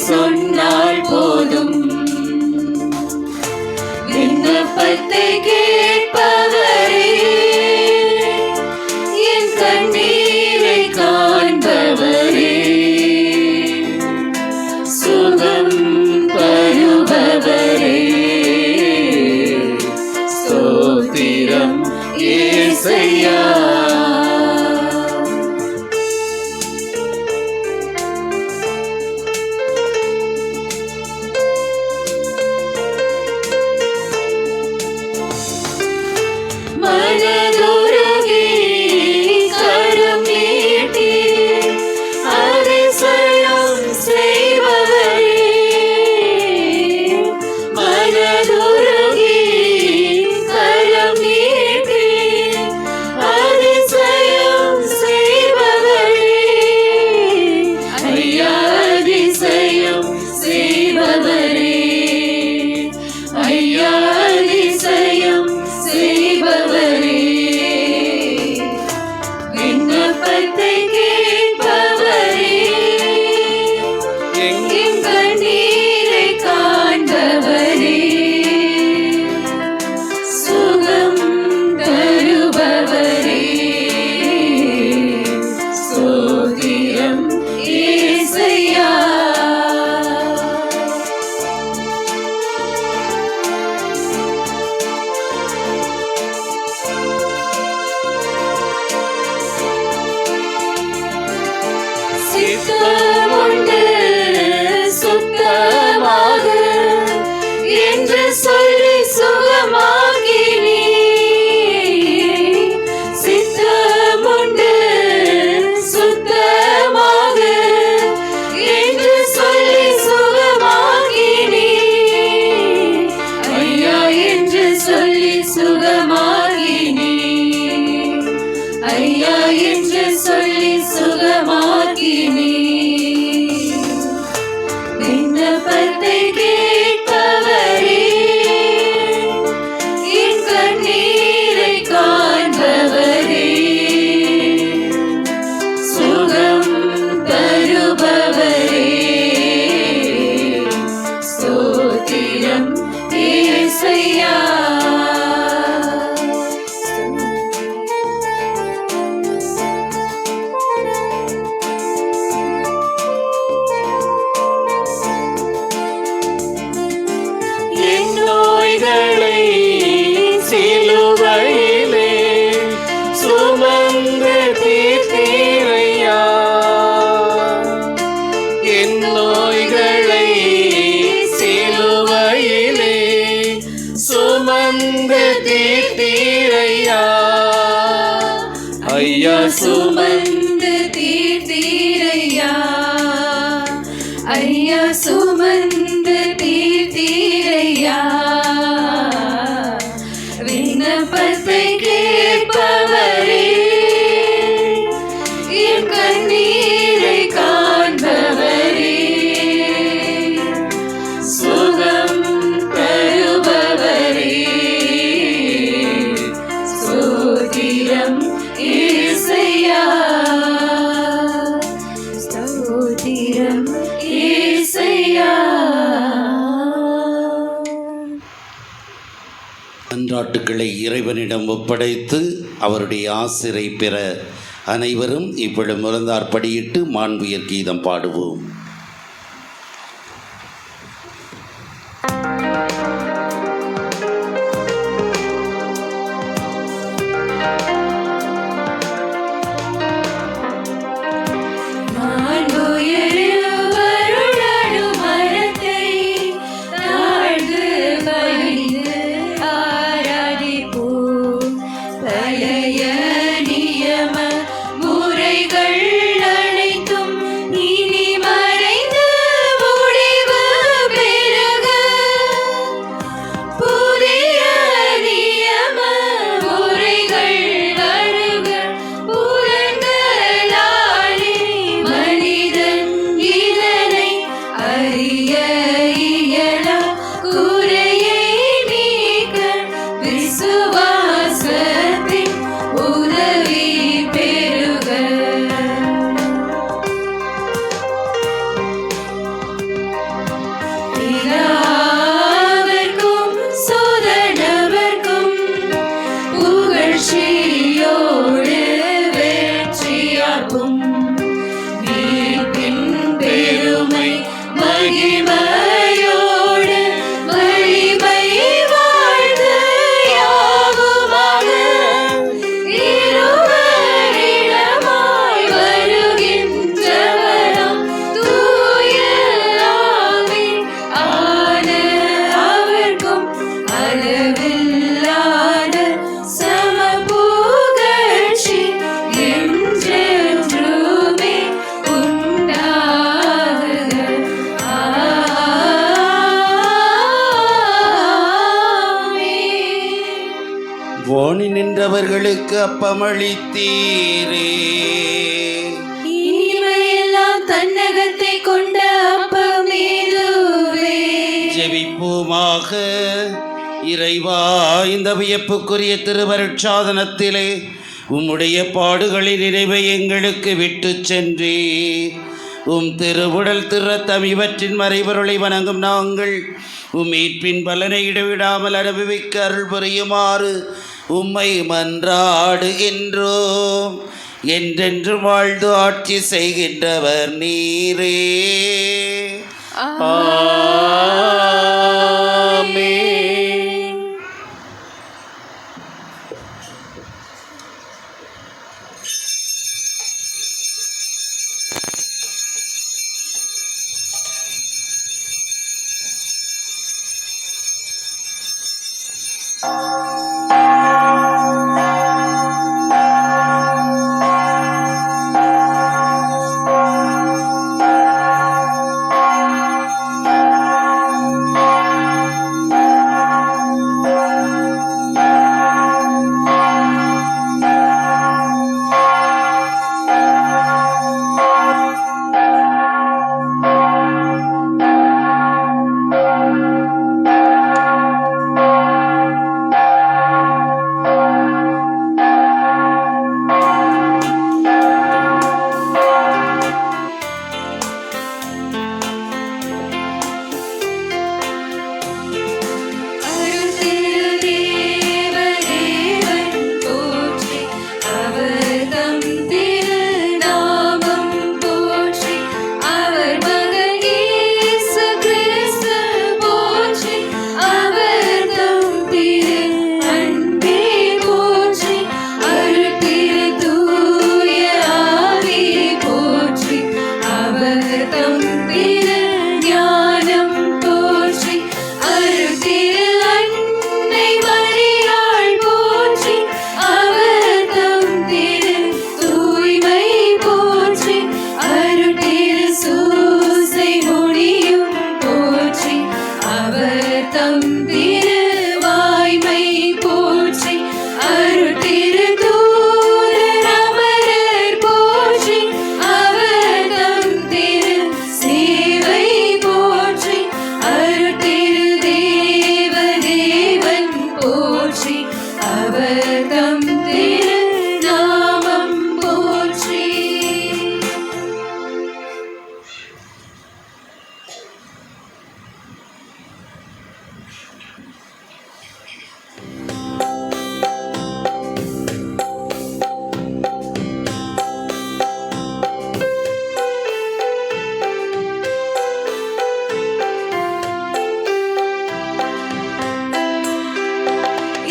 சொன்னால் போதும். விண்ணப்பத்தை கேட்பவரே, என் கண்ணீரை காண்பவரே, சுகம் தருபவரே, ஸ்தோத்திரம் இயேசையா. ஐயா அதிசயம் செய்பவரே, சுகமாகினே, ஐயா என்று சொல்லி சுகமாகினே. விண்ணப்பத்தை கேட்பவரே, என் கண்ணீரை காண்பவரே, சுகம் தருபவரே, ஸ்தோத்திரம் இயேசையா. என் நோய்களை சிலுவையிலே சுமந்து தீர்த்தீரையா, என் நோய்களை சிலுவையிலே சுமந்து தீர்த்தீரையா, ஐயா சுமந்து தீர்த்தீரையா, ஐயா சுமந்து தீர்த்தீரையா. விண்ணப்பத்தை கேட்பவரே, என் கண்ணீரை காண்பவரே, சுகம் தருபவரே, ஸ்தோத்திரம் இயேசையா, ஸ்தோத்திரம் இயேசையா. மன்றாட்டுக்களை இறைவனிடம் ஒப்படைத்து அவருடைய ஆசிரை பெற அனைவரும் இப்பொழுது முழந்தார் படியிட்டு மாண்புயர் கீதம் பாடுவோம். ஓணி நின்றவர்களுக்கு அப்பமளித்தீரே, இனிமையெல்லாம் தன்னகத்தை கொண்ட அப்பமேதுவே. ஜெபிப்போமாக. இறைவா, இந்த வியப்புக்குரிய திருவருட்சாதனத்திலே உம்முடைய பாடுகளின் நினைவை எங்களுக்கு விட்டு சென்றே. உம் திருவுடல் திருரத்தம் இவற்றின் மறைபொருளை வணங்கும் நாங்கள் உம் மீட்பின் பலனை இடைவிடாமல் அனுபவிக்க அருள் புரியுமாறு உம்மை மன்றாடுகின்றோம். என்றென்று வாழ்ந்து ஆட்சி செய்கின்றவர் நீரே. ஆமென். அவர் தம் திரு நாமம் போற்றி.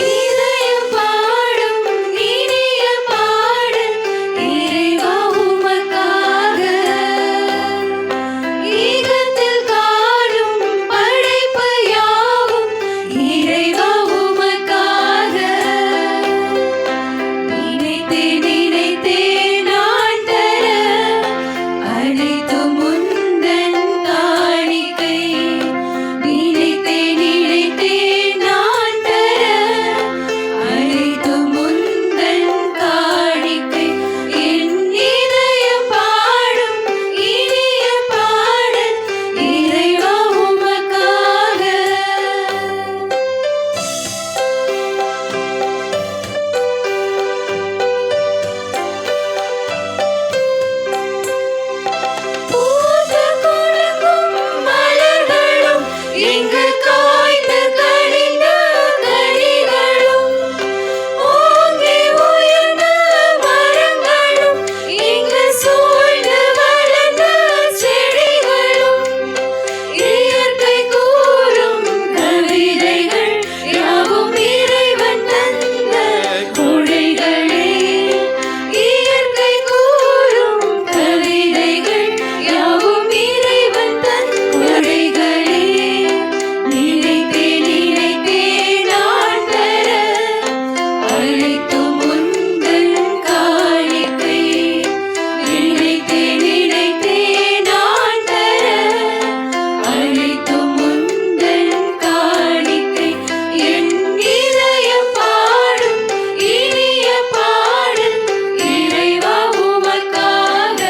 இதயம் பாடும் இனிய பாடல் இறைவா உமக்காக. ஈகத்தில் காணும் படைப்பு யாவும் இறைவா உமக்காக. நினைத்தேன் நான் தர அனைத்தும் உந்தன் காணிக்கை. நினைத்தேன் நான் தர அனைத்தும் உந்தன் காணிக்கை. என் இதயம் பாடும் இனிய பாடல் இறைவா உமக்காக. பூத்து குலுங்கும் மலர்களும் இங்கு காய்ந்து கனிந்த கனிகளும், ஓங்கி உயர்ந்த மரங்களும் இங்கு சூழ்ந்து வளர்ந்த செடிகளும், இயற்கை கூறும் கவிதைகள் யாவும் இறைவன் தந்த கொடைகளே. இயற்கை கூறும் கவிதைகள் யாவும் இறைவன் தந்த கொடைகளே. நினைத்தேன் நான் தர அனைத்தும் உந்தன் காணிக்கை. நினைத்தேன் நான் தர அனைத்தும் உந்தன் காணிக்கை. என் இதயம் பாடும் இனிய பாடல் இறைவா உமக்காக.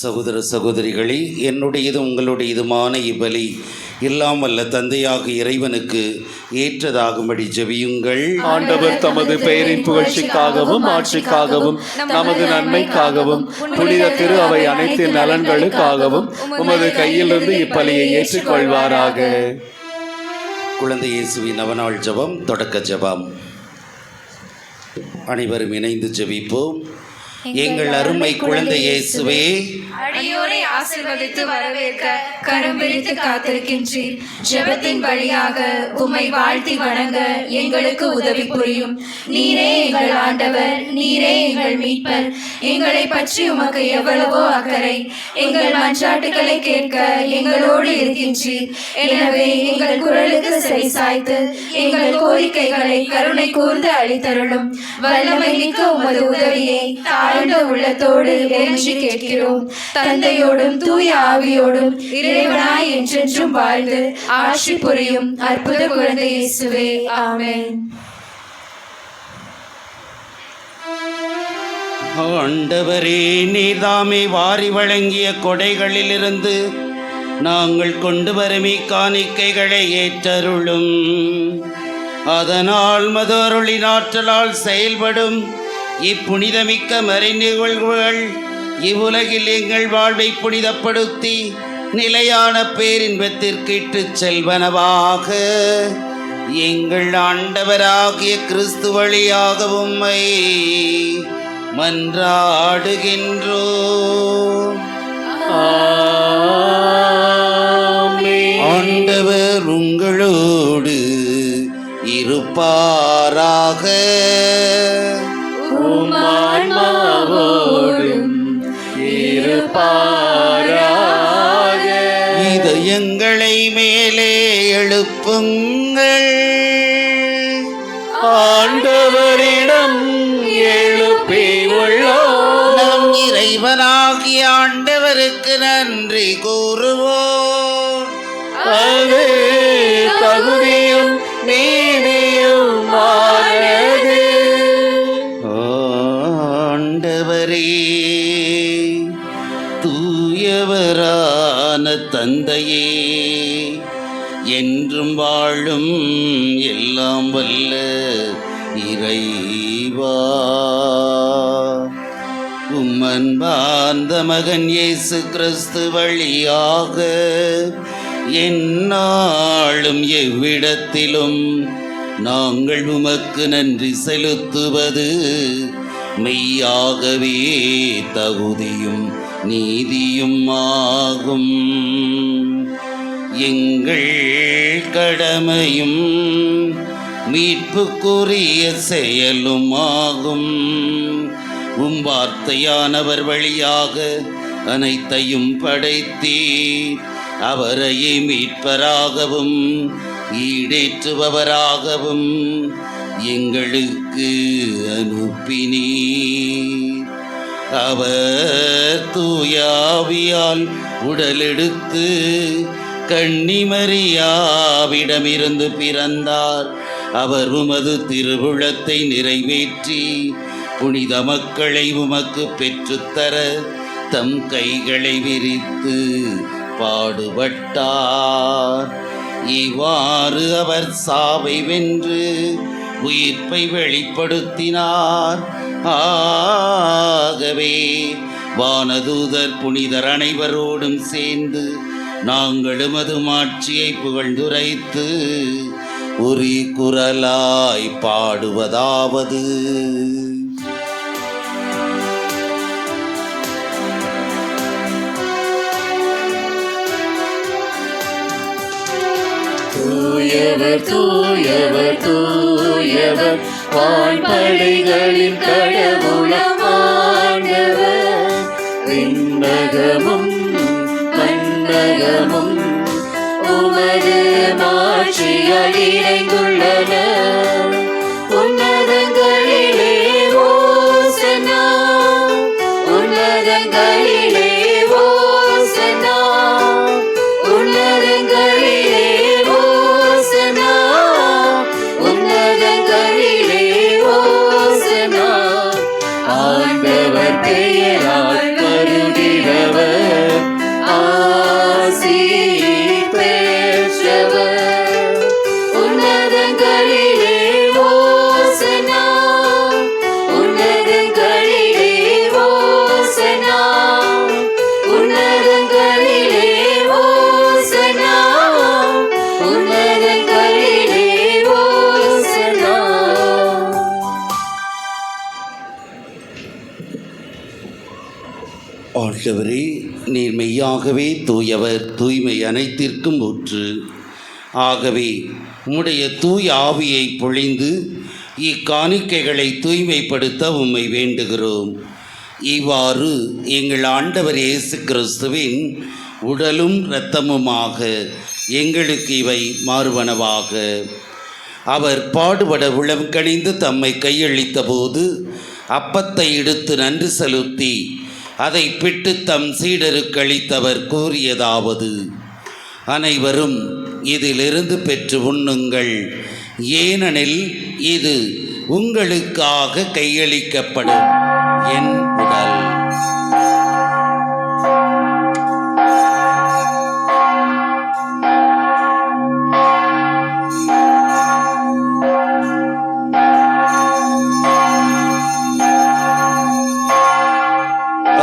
சகோதர சகோதரிகளே, என்னுடையதும் உங்களுடையதுமான இப்பலி எல்லாம் வல்ல தந்தையாக இறைவனுக்கு ஏற்றதாகும்படி ஜெபியுங்கள். ஆண்டவர் தமது பெயரின் புகழ்ச்சிக்காகவும் ஆட்சிக்காகவும் நமது நன்மைக்காகவும் புனித திரு அவை அனைத்து நலன்களுக்காகவும் உமது கையிலிருந்து இப்பலியை ஏற்றுக்கொள்வாராக. குழந்தை இயேசுவின் நவநாள் ஜெபம், தொடக்க ஜெபம். அனைவரும் இணைந்து ஜெபிப்போம். எங்கள் அருமை குழந்தை இயேசுவே, அடியோரை ஆசீர்வதித்து வரவேற்க கரம் விரித்து காத்திருக்கின்றீர். ஜெபத்தின் வழியாக உம்மை வாழ்த்தி வணங்க எங்களுக்கு உதவி புரியும். நீரே எங்கள் ஆண்டவர், நீரே எங்கள் மீட்பர். எங்களை பற்றி உமக்கு எவ்வளவோ அக்கறை. எங்கள் மன்றாட்டுகளை கேட்க எங்களோடு இருக்கின்றீர். எனவே எங்கள் குரலுக்கு செவி சாய்த்து எங்கள் கோரிக்கைகளை கருணை கூர்ந்து அளித்தருளும். வல்லமை மிக்க உமது உதவியை தாழ்ந்த உள்ளத்தோடு வேண்டி கேட்கிறோம். தந்தையோடும் தூய ஆவியோடும் இறைவனாய் என்றென்றும் வாழ்ந்து ஆட்சி புரியும் அற்புத குழந்தை இயேசுவே, ஆமென். ஆண்டவரே, நீர்தாமே வாரி வழங்கிய கொடைகளிலிருந்து நாங்கள் கொண்டு வரும் இக்காணிக்கைகளை ஏற்றருளும். அதனால் மதருளின் ஆற்றலால் செயல்படும் இப்புனிதமிக்க மறை நிகழ்வுகள் இவ்வுலகில் எங்கள் வாழ்வை புனிதப்படுத்தி நிலையான பேரின்பத்திற்கு இட்டுச் செல்வனவாக. எங்கள் ஆண்டவராகிய கிறிஸ்து வழியாக உம்மை மன்றாடுகின்றோம். ஆண்டவர் உங்களோடு இருப்பாராக. இதயங்களை மேலே எழுப்புங்கள். ஆண்டவரிடம் எழுப்பி உள்ளோம். நம் இறைவனாகிய ஆண்டவருக்கு நன்றி கூறுவோம். அது தகுதியும் நீதியும் ஆனது. தந்தையே, என்றும் வாழும் எல்லாம் வல்ல இறைவா, உம்மன்பார்ந்த மகன் இயேசு கிறிஸ்து வழியாக எந்நாளும் எவ்விடத்திலும் நாங்கள் உமக்கு நன்றி செலுத்துவது மெய்யாகவே தகுதியும் நீதியும் ஆகும். எங்கள் கடமையும் மீட்புக்குரிய செயலும் ஆகும். வார்த்தையானவர் வழியாக அனைத்தையும் படைத்தீர். அவரையே மீட்பராகவும் ஈடேற்றுபவராகவும் எங்களுக்கு அனுப்பினீர். அவர் தூயாவியால் உடலெடுத்து கன்னிமரியாவிடமிருந்து பிறந்தார். அவர் உமது திருவுளத்தை நிறைவேற்றி புனித மக்களை உமக்கு பெற்றுத்தர தம் கைகளை விரித்து பாடுபட்டார். இவ்வாறு அவர் சாவை வென்று உயிர்ப்பை வெளிப்படுத்தினார். ஆகவே வானதூதர் புனிதர் அனைவரோடும் சேர்ந்து நாங்களும் அது மாட்சியை புகழ்ந்துரைத்து ஒரு குரலாய் பாடுவதாவது: தூயவர் தூயவர் தூயவர் வான்படைகளின் கடவுளம் ஆண்டவர். விண்ணகமும் மண்ணகமும் உமது மாட்சியால் நிறைந்துள்ளன. உன்னதங்களிலே ஓசன்னா, உன்னதங்களிலே ஓசன்னா, உன்னதங்களிலே ஓசன்னா, உன்னதங்களிலே ஓசன்னா. ஆண்டவர் பெயரால் வருகிறவர் ஆசி பெற்றவர். உன்னதங்களிலே ஓசன்னா, உன்னதங்களிலே ஓசன்னா, உன்னதங்களிலே ஓசன்னா, உன்னதங்களிலே ஓசன்னா. ஆண்டவரே, நீர் மெய்யாகவே தூயவர், தூய்மை அனைத்திற்கும் ஊற்று. ஆகவே உம்முடைய தூய ஆவியை பொழிந்து இக்காணிக்கைகளை தூய்மைப்படுத்த உம்மை வேண்டுகிறோம். இவ்வாறு எங்கள் ஆண்டவர் இயேசு கிறிஸ்துவின் உடலும் இரத்தமுமாக எங்களுக்கு இவை மாறுவனவாக. அவர் பாடுபட உளம் கனிந்து தம்மை கையளித்த போது அப்பத்தை எடுத்து நன்றி செலுத்தி அதை பிட்டு தம் சீடருக்கு அளித்தவர் கூறியதாவது: அனைவரும் இதிலிருந்து பெற்று உண்ணுங்கள், ஏனெனில் இது உங்களுக்காக கையளிக்கப்படும் என் உடல்.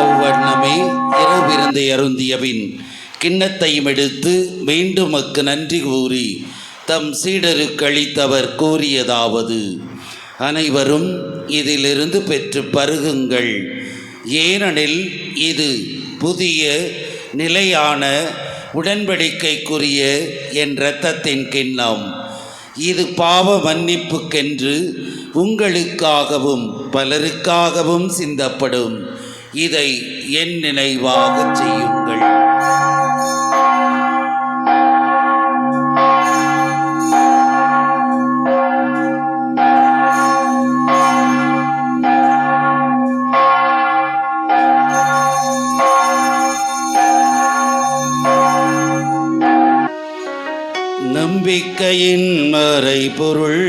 அவ்வண்ணமே இரவிருந்தை அருந்தியபின் கிண்ணத்தையும் எடுத்து மீண்டும் மக்கு நன்றி கூறி தம் சீடருக்கு அளித்தவர் கூறியதாவது: அனைவரும் இதிலிருந்து பெற்று பருகுங்கள், ஏனெனில் இது புதிய நிலையான உடன்படிக்கைக்குரிய என் இரத்தத்தின் கிண்ணம். இது பாவ மன்னிப்புக்கென்று உங்களுக்காகவும் பலருக்காகவும் சிந்தப்படும். இதை என் நினைவாகச் செய்யுங்கள். நம்பிக்கையின் மறைபொருள்.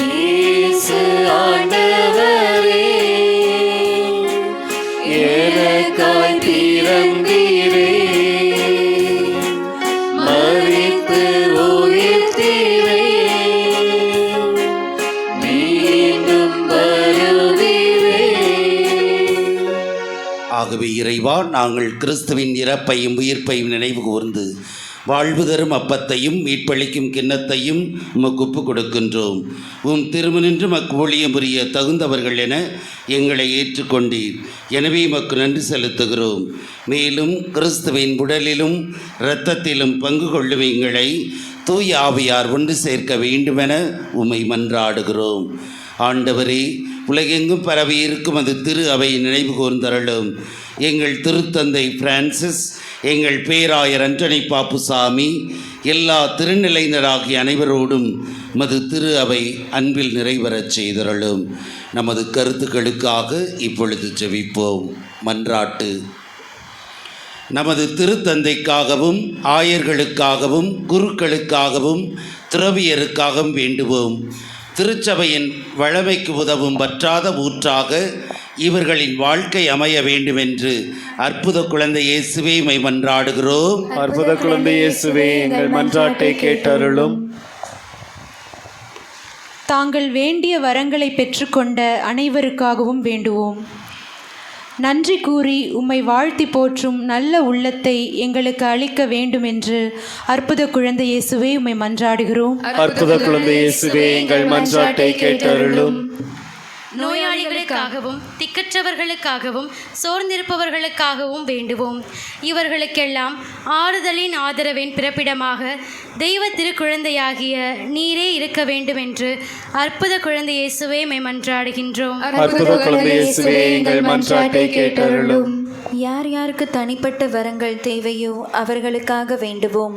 இயேசு ஆண்டவரே, எனக்காய் பிறந்தீரே, ஆகவே இறைவா, நாங்கள் கிறிஸ்துவின் இறப்பையும் உயிர்ப்பையும் நினைவு கூர்ந்து வாழ்வு தரும் அப்பத்தையும் மீட்பளிக்கும் கிண்ணத்தையும் உமக்கு ஒப்புக் கொடுக்கின்றோம். உம் திருமணின்று மக்கு ஊழியம் புரிய தகுந்தவர்கள் என எங்களை ஏற்றுக்கொண்டீர். எனவே மக்கு நன்றி செலுத்துகிறோம். மேலும் கிறிஸ்துவின் உடலிலும் இரத்தத்திலும் பங்கு கொள்ளும் எங்களை தூய ஆவியார் ஒன்று சேர்க்க வேண்டுமென உம்மை மன்றாடுகிறோம். ஆண்டவரே, உலகெங்கும் பரவி இருக்கும் அது திரு அவை நினைவு கூர்ந்தருளும். எங்கள் திருத்தந்தை பிரான்சிஸ், எங்கள் பேராயர் அண்டனி பாப்புசாமி, எல்லா திருநிலையினராகிய அனைவரோடும் மது திரு அவை அன்பில் நிறைவரச் செய்தருளும். நமது கருத்துக்களுக்காக இப்பொழுது ஜெபிப்போம். மன்றாட்டு. நமது திருத்தந்தைக்காகவும் ஆயர்களுக்காகவும் குருக்களுக்காகவும் துறவியருக்காகவும் வேண்டுவோம். திருச்சபையின் வளமைக்கு உதவும் வற்றாத ஊற்றாக இவர்களின் வாழ்க்கை அமைய வேண்டுமென்று அற்புத குழந்தை இயேசுவே உம்மை மன்றாடுகிறோம். அற்புத குழந்தை இயேசுவே, எங்கள் மன்றாட்டை கேட்டருளும். தாங்கள் வேண்டிய வரங்களை பெற்றுக்கொண்ட அனைவருக்காகவும் வேண்டுவோம். நன்றி கூறி உம்மை வாழ்த்தி போற்றும் நல்ல உள்ளத்தை எங்களுக்கு அளிக்க வேண்டும் என்று அற்புத குழந்தை இயேசுவே உம்மை மன்றாடுகிறோம். அற்புத குழந்தை இயேசுவே, எங்கள் மன்றாட்டை கேட்டருளும். நோயாளிகளுக்காகவும் திக்கற்றவர்களுக்காகவும் சோர்ந்திருப்பவர்களுக்காகவும் வேண்டுவோம். இவர்களுக்கெல்லாம் ஆறுதலின் ஆதரவின் பிறப்பிடமாக தெய்வ திருக்குழந்தையாகிய நீரே இருக்க வேண்டும் என்று அற்புத குழந்தை இயேசுவே உம்மை மன்றாடுகின்றோம். அற்புத குழந்தை இயேசுவே, எங்கள் மன்றாட்டை கேட்டருளும். யார் யாருக்கு தனிப்பட்ட வரங்கள் தேவையோ அவர்களுக்காக வேண்டுவோம்.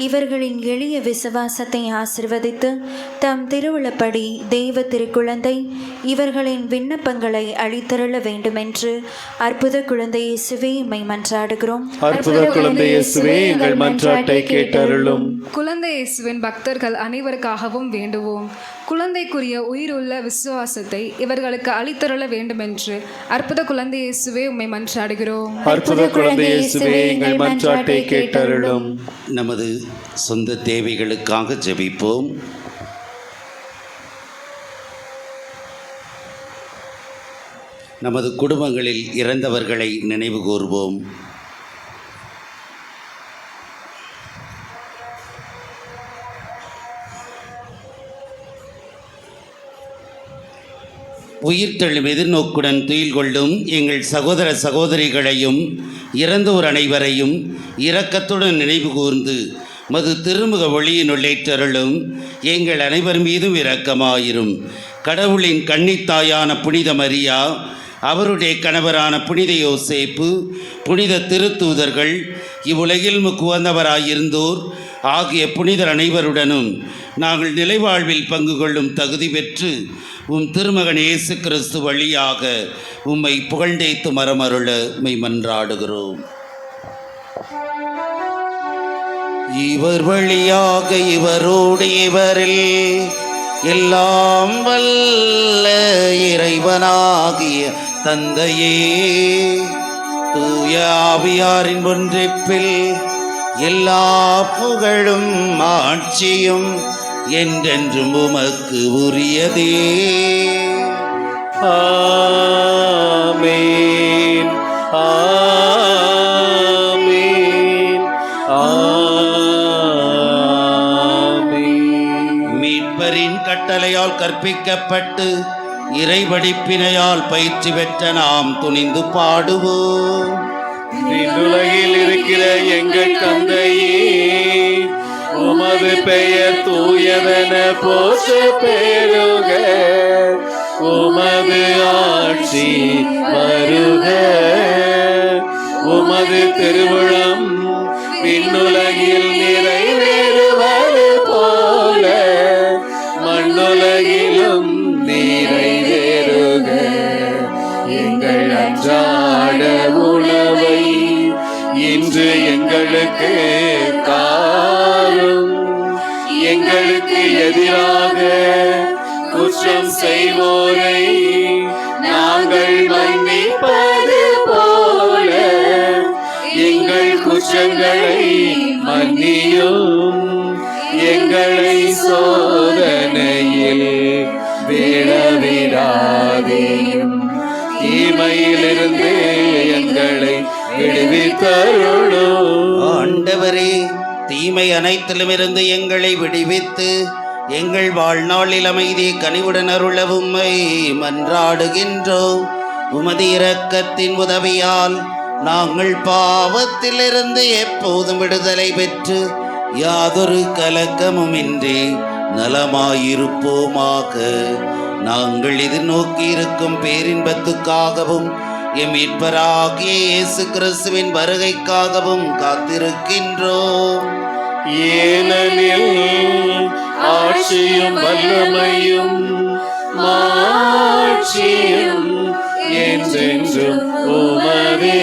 இவர்களின் எளிய விசுவாசத்தை ஆசிர்வதித்து தம் திருவுளப்படி தெய்வ திருக்குழந்தை இவர்களின் விண்ணப்பங்களை அளித்தருள வேண்டுமென்று அற்புத குழந்தை இயேசுவே உம்மை மன்றாடுகிறோம். அற்புத குழந்தை இயேசுவே, எங்கள் மன்றாட்டை கேட்டருளும். குழந்தை இயேசுவின் பக்தர்கள் அனைவருக்காகவும் வேண்டுவோம். குழந்தைக்குரிய உயிருள்ள விசுவாசத்தை இவர்களுக்கு அளித்தருள வேண்டுமென்று அற்புத குழந்தை இயேசுவே உம்மை மன்றாடுகிறோம். அற்புத குழந்தை இயேசுவே, எங்கள் மன்றாட்டை கேட்டருளும். நமது சொந்த தேவைகளுக்காக ஜெபிப்போம். நமது குடும்பங்களில் இறந்தவர்களை நினைவு கூர்வோம். உயிர்த்தெழும் எதிர்நோக்குடன் துயில் கொள்ளும் எங்கள் சகோதர சகோதரிகளையும் இறந்தோர் அனைவரையும் இரக்கத்துடன் நினைவு கூர்ந்து மது திருமுக ஒளியினுள்ளேற்றருளும். எங்கள் அனைவர் மீதும் இரக்கமாயிரும். கடவுளின் கன்னித்தாயான புனித மரியா, அவருடைய கணவரான புனித யோசேப்பு, புனித திருத்தூதர்கள், இவ்வுலகில் உகந்தவராயிருந்தோர் ஆகிய புனிதர் அனைவருடனும் நாங்கள் நிலைவாழ்வில் பங்கு கொள்ளும் தகுதி பெற்று உம் திருமகன் இயேசு கிறிஸ்து வழியாக உம்மை புகழ்ந்தேத்து மரமருள உம்மை மன்றாடுகிறோம். இவர் வழியாக இவரோடு இவரில் எல்லாம் வல்ல இறைவனாகிய தந்தையே, தூய ஆவியாரின் ஒன்றிப்பில் எல்லா புகழும் ஆட்சியும் என்றென்றும் உமக்கு உரியதே. ஆமென், ஆமென், ஆமென். மீட்பரின் கட்டளையால் கற்பிக்கப்பட்டு இறைவடிப்பினையால் பயிற்சி பெற்ற நாம் துணிந்து பாடுவோம். விண்ணுலகில் இருக்கிற எங்கள் தந்தையே, உமது பெயர் தூயதென போற்ற பெறுக. உமது ஆட்சி வருக. உமது திருவுளம் விண்ணுலகில் நிறைவேறுவது போல மண்ணுலகிலும் நிறைவேறுக. எங்கள் அன்றாட உணவை இன்று எங்களுக்கு தாரும். எங்களுக்கு எதிராக குற்றம் செய்வோரை நாங்கள் மன்னிப்பது போல எங்கள் குற்றங்களை மன்னியும். எங்களை சோதனையில் விழவிடாதேயும், தீமையிலிருந்து எங்களை விடுவித்தருளும். ஆண்டவரே, தீமை அனைத்திலுமிருந்து எங்களை விடுவித்து எங்கள் வாழ்நாளில் அமைதி கனிவுடன் அருள உம்மை மன்றாடுகின்றோம். உமது இரக்கத்தின் உதவியால் நாங்கள் பாவத்திலிருந்து எப்போதும் விடுதலை பெற்று யாதொரு கலக்கமுமின்றி நலமாயிருப்போமாக. நாங்கள் எதிர்நோக்கி இருக்கும் பேரின்பத்துக்காகவும் எம் மீட்பராகிய இயேசு கிறிஸ்துவின் வருகைக்காகவும் காத்திருக்கின்றோம். ஏனெனில் ஆட்சியும் வல்லமையும் மாட்சியும் என்றென்றும் உமதே.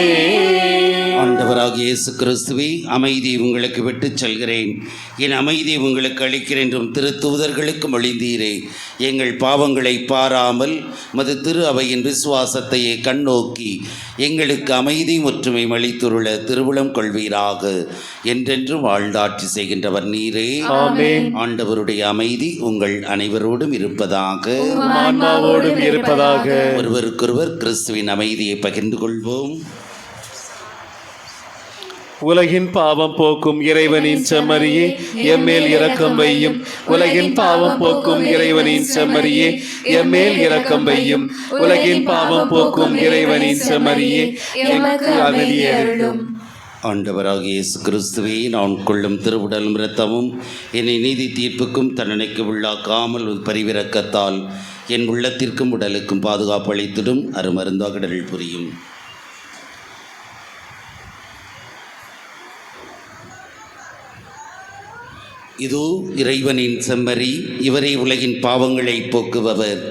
ஆண்டவராகிய இயேசு கிறிஸ்துவே, அமைதி உங்களுக்கு விட்டுச் செல்கிறேன், என் அமைதி உங்களுக்கு அளிக்கிறேன் என்றும் திருத்தூதர்களுக்கு மொழிந்தீரே. எங்கள் பாவங்களை பாராமல் மது திரு அவையின் விசுவாசத்தையே கண்ணோக்கி எங்களுக்கு அமைதி ஒற்றுமை அளித்துள்ள திருவுளம் கொள்வீராக. என்றென்றும் வாழ்ந்தாட்சி செய்கின்றவர் நீரே. ஆமென். ஆண்டவருடைய அமைதி உங்கள் அனைவரோடும் இருப்பதாக. ஆன்மாவோடும் இருப்பதாக. ஒருவருக்கொருவர் கிறிஸ்துவின் அமைதியை பகிர்ந்து கொள்வோம். உலகின் பாவம் போக்கும் இறைவனின் செம்மறியே, எம்மேல் இரக்கம் வையும். உலகின் பாவம் போக்கும் இறைவனின் செம்மறியே, எம்மேல் இரக்கம் வையும். உலகின் பாவம் போக்கும் இறைவனின் செம்மறியே, எமக்கு அமைதி அருளும். ஆண்டவராகிய இயேசு கிறிஸ்துவே, நான் கொள்ளும் திருவுடலும் இரத்தமும் என்னை நீதி தீர்ப்புக்கும் தண்டனைக்கு உள்ளாக்காமல் பரிவிரக்கத்தால் என் உள்ளத்திற்கும் உடலுக்கும் பாதுகாப்பு அளித்திடும் அருமருந்தாக கடல் புரியும். இதோ இறைவனின் செம்மறி, இவரே உலகின் பாவங்களை போக்குபவர்.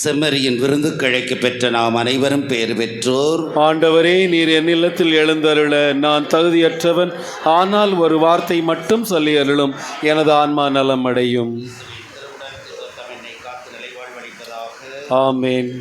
செம்மறியின் விருந்துக்கு அழைக்க பெற்ற நாம் அனைவரும் பெயர் பெற்றோர். ஆண்டவரே, நீர் என் இல்லத்தில் எழுந்தருள நான் தகுதியற்றவன். ஆனால் ஒரு வார்த்தை மட்டும் சொல்லி அருளும், எனது ஆன்மா நலம் அடையும். ஆமேன்.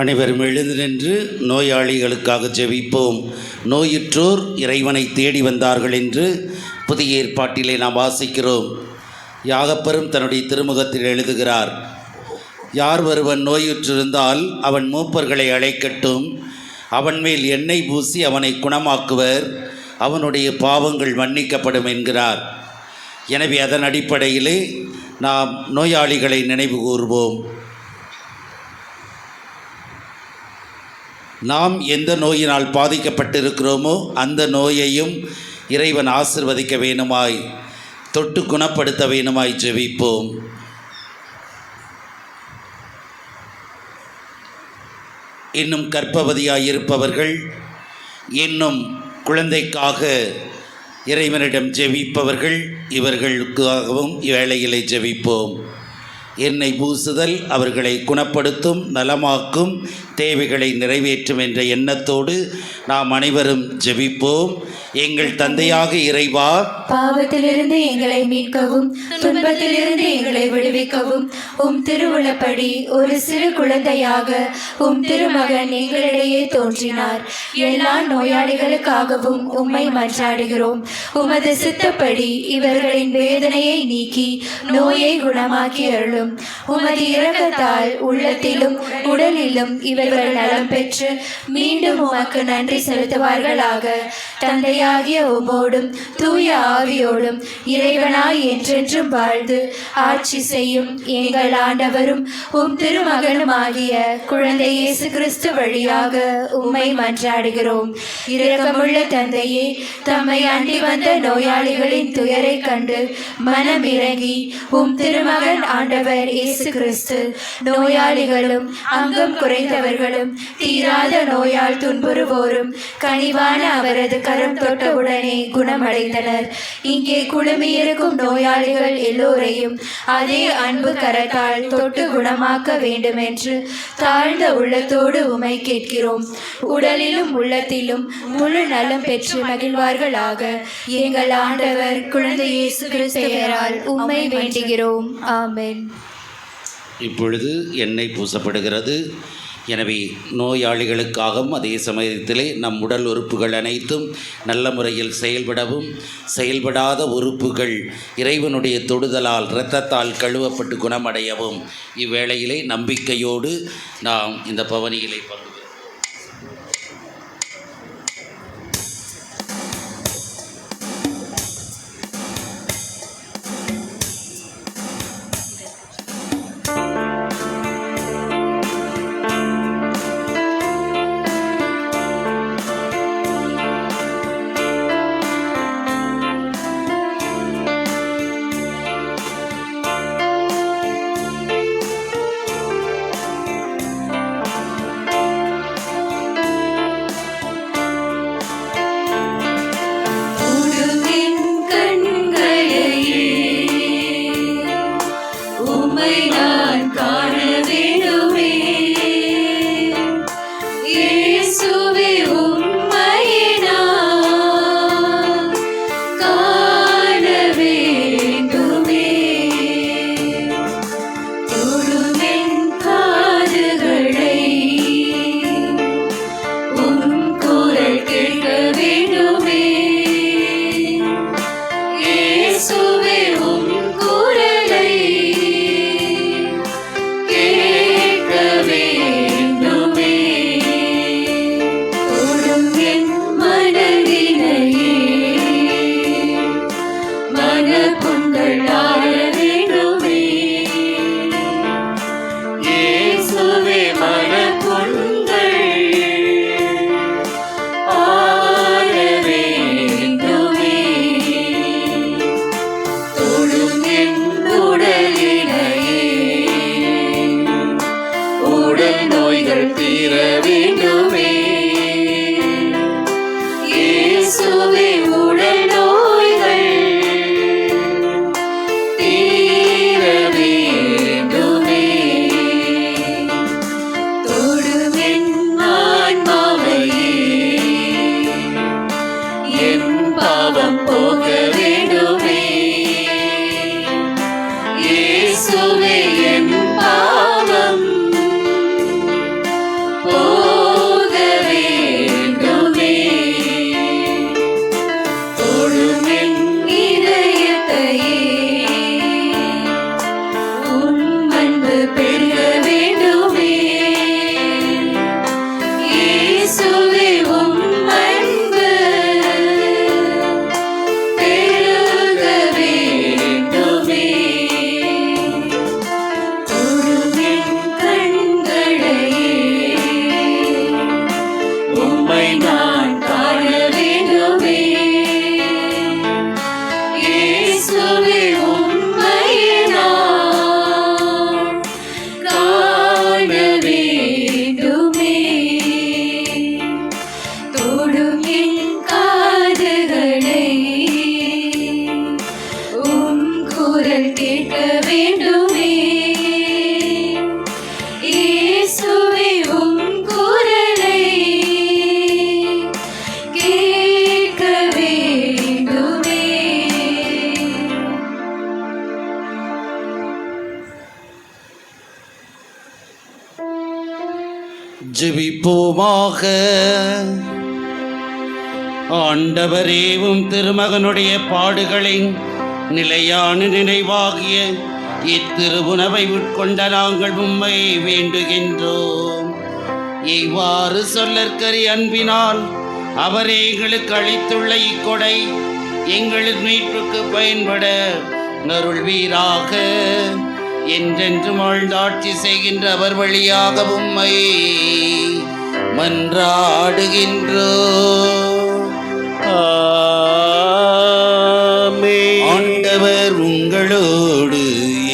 அனைவரும் எழுந்து நின்று நோயாளிகளுக்காக ஜெபிப்போம். நோயுற்றோர் இறைவனை தேடி வந்தார்கள் என்று புதிய ஏற்பாட்டிலே நாம் வாசிக்கிறோம். யாகப்பரும் தன்னுடைய திருமுகத்தில் எழுதுகிறார், யார் ஒருவன் நோயுற்றிருந்தால் அவன் மூப்பர்களை அழைக்கட்டும், அவன் மேல் எண்ணெய் பூசி அவனை குணமாக்குவர், அவனுடைய பாவங்கள் மன்னிக்கப்படும் என்கிறார். எனவே அதன் அடிப்படையிலே நாம் நோயாளிகளை நினைவு கூர்வோம். நாம் எந்த நோயினால் பாதிக்கப்பட்டிருக்கிறோமோ அந்த நோயையும் இறைவன் ஆசிர்வதிக்க வேணுமாய், தொட்டு குணப்படுத்த வேணுமாய் ஜெபிப்போம். இன்னும் கர்ப்பவதியாய் இருப்பவர்கள், இன்னும் குழந்தைக்காக இறைவனிடம் ஜெபிப்பவர்கள், இவர்களுக்காகவும் இவ்வேளையிலே ஜெபிப்போம். எண்ணெய் பூசுதல் அவர்களை குணப்படுத்தும், நலமாக்கும், தேவைகளை நிறைவேற்றும் என்ற எண்ணத்தோடு நாம் அனைவரும் ஜெபிப்போம். எங்கள் தந்தையாக இறைவா, பாவத்திலிருந்து எங்களை மீட்கவும் துன்பத்திலிருந்து எங்களை விடுவிக்கவும் உம் திருவுளப்படி ஒரு சிறு குழந்தையாக உம் திருமகன் எங்களிடையே தோன்றினார். எல்லா நோயாளிகளுக்காகவும் உம்மை மன்றாடுகிறோம். உமது சித்தப்படி இவர்களின் வேதனையை நீக்கி நோயை குணமாக்கி அருளும். தாரும். உமது இரக்கத்தால் உள்ளத்திலும் உடலிலும் இவர்கள் நலம் பெற்று மீண்டும் உமக்கு நன்றி செலுத்துவார்களாக. தந்தையாகிய உமோடும் தூய ஆவியோடும் இறைவனாய் என்றென்றும் வாழ்ந்து ஆட்சி செய்யும் எங்கள் ஆண்டவரும் உம் திருமகனுமாகிய குழந்தை இயேசு கிறிஸ்து வழியாக உம்மை மன்றாடுகிறோம். இரக்கமுள்ள தந்தையே, தம்மை அண்டி வந்த நோயாளிகளின் துயரை கண்டு மனம் இறங்கி உம் திருமகன் ஆண்டவர் இயேசு கிறிஸ்து நோயாளிகளும் அங்கம் குறைந்தவர்களும் தீராத நோயால் துன்புறுவோரும் கனிவான அவரது கரம் தொட்டவுடனே குணமடைந்தனர். இங்கே குழுமியிருக்கும் நோயாளிகள் எல்லோரையும் அதே அன்பு கரத்தால் தொட்டு குணமாக்க வேண்டுமென்று தாழ்ந்த உள்ளத்தோடு உமை கேட்கிறோம். உடலிலும் உள்ளத்திலும் முழு நலம் பெற்று மகிழ்வார்களாக. எங்கள் ஆண்டவர் குழந்தை இயேசு கிறிஸ்து பெயரால் உம்மை வேண்டுகிறோம். ஆமென். இப்பொழுது எண்ணெய் பூசப்படுகிறது. எனவே நோயாளிகளுக்காகவும் அதே சமயத்திலே நம் உடல் உறுப்புகள் அனைத்தும் நல்ல முறையில் செயல்படவும், செயல்படாத உறுப்புகள் இறைவனுடைய தொடுதலால் இரத்தத்தால் கழுவப்பட்டு குணமடையவும் இவ்வேளையிலே நம்பிக்கையோடு நாம் இந்த பவனியிலே பங்கு ஜெபிப்போமாக. ஆண்டவரேவும் திருமகனுடைய பாடுகளின் நிலையான நினைவாகிய இத்திருவுணவை உட்கொண்ட நாங்கள் உம்மை வேண்டுகின்றோம். இவ்வாறு சொல்லற்கரி அன்பினால் அவரே எங்களுக்கு அளித்துள்ள இக்கொடை எங்களின் மீட்புக்கு பயன்பட அருள்வீராக. என்றென்றும் ஆழ்ந்தாட்சி செய்கின்ற அவர் வழியாக உம்மை மன்றாடுகின்றோம். ஆண்டவர் உங்களோடு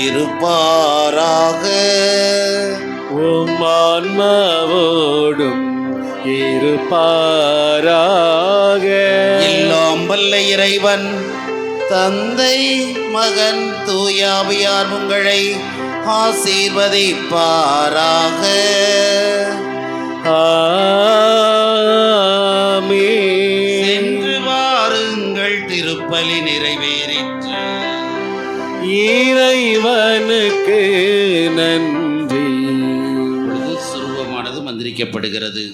இருப்பாராக. உம் ஆன்மாவோடும் இருப்பாராக. எல்லாம் வல்ல இறைவன் தந்தை மகன் தூயாவியார் உங்களை ஆசீர்வதிப்பாராக. ஆமென். சென்று வாருங்கள், திருப்பலி நிறைவேறிற்று. இறைவனுக்கு நன்றி. இப்பொழுது சுரூபமானது மந்திரிக்கப்படுகிறது.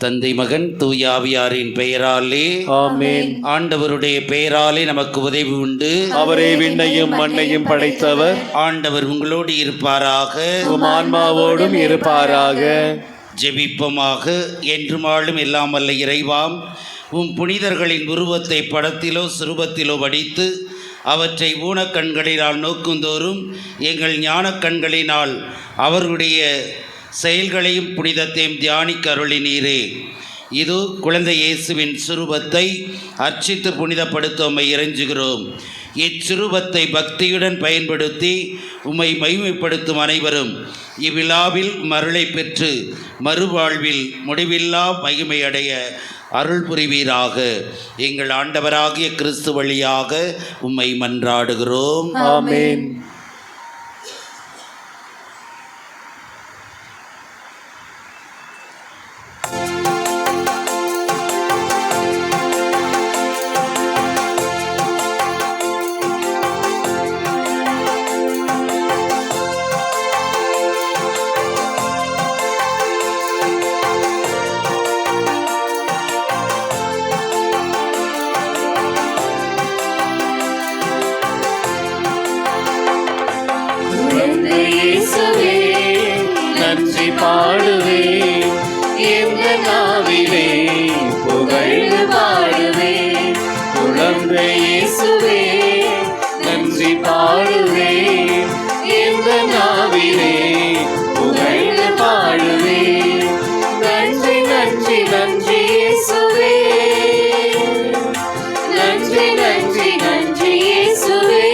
தந்தை மகன் தூயாவியாரின் பெயராலே ஆமென். ஆண்டவருடைய பெயராலே நமக்கு உதவி உண்டு. அவரே விண்ணையும் மண்ணையும் படைத்தவர். ஆண்டவர் உங்களோடு இருப்பாராக. உம் ஆன்மாவோடும் இருப்பாராக. ஜெபிப்போமாக. என்றும் ஆளும் எல்லாம் வல்ல இறைவாம், உம் புனிதர்களின் உருவத்தை படத்திலோ சுரூபத்திலோ வடித்து அவற்றை ஊனக்கண்களினால் நோக்குந்தோறும் எங்கள் ஞானக் கண்களினால் அவர்களுடைய செயல்களையும் புனிதத்தையும் தியானிக்க அருளினீரே. இது குழந்தை இயேசுவின் சுரூபத்தை அர்ச்சித்து புனிதப்படுத்த உம்மை இறைஞ்சுகிறோம். இச்சுரூபத்தை பக்தியுடன் பயன்படுத்தி உம்மை மகிமைப்படுத்தும் அனைவரும் இவ்விழாவில் மருளை பெற்று மறுவாழ்வில் முடிவில்லா மகிமையடைய அருள் புரிவீராக. எங்கள் ஆண்டவராகிய கிறிஸ்து வழியாக உம்மை மன்றாடுகிறோம். ஆமென். இயேசுவே நன்றி பாடுவேன். எந்த நாவிலே புகழ்ந்து பாடுவேன். குழந்தை இயேசுவே நன்றி பாடுவேன். எந்த நாவிலே புகழ்ந்து பாடுவேன். நன்றி நன்றி நன்றி இயேசுவே. நன்றி நன்றி நன்றி இயேசுவே.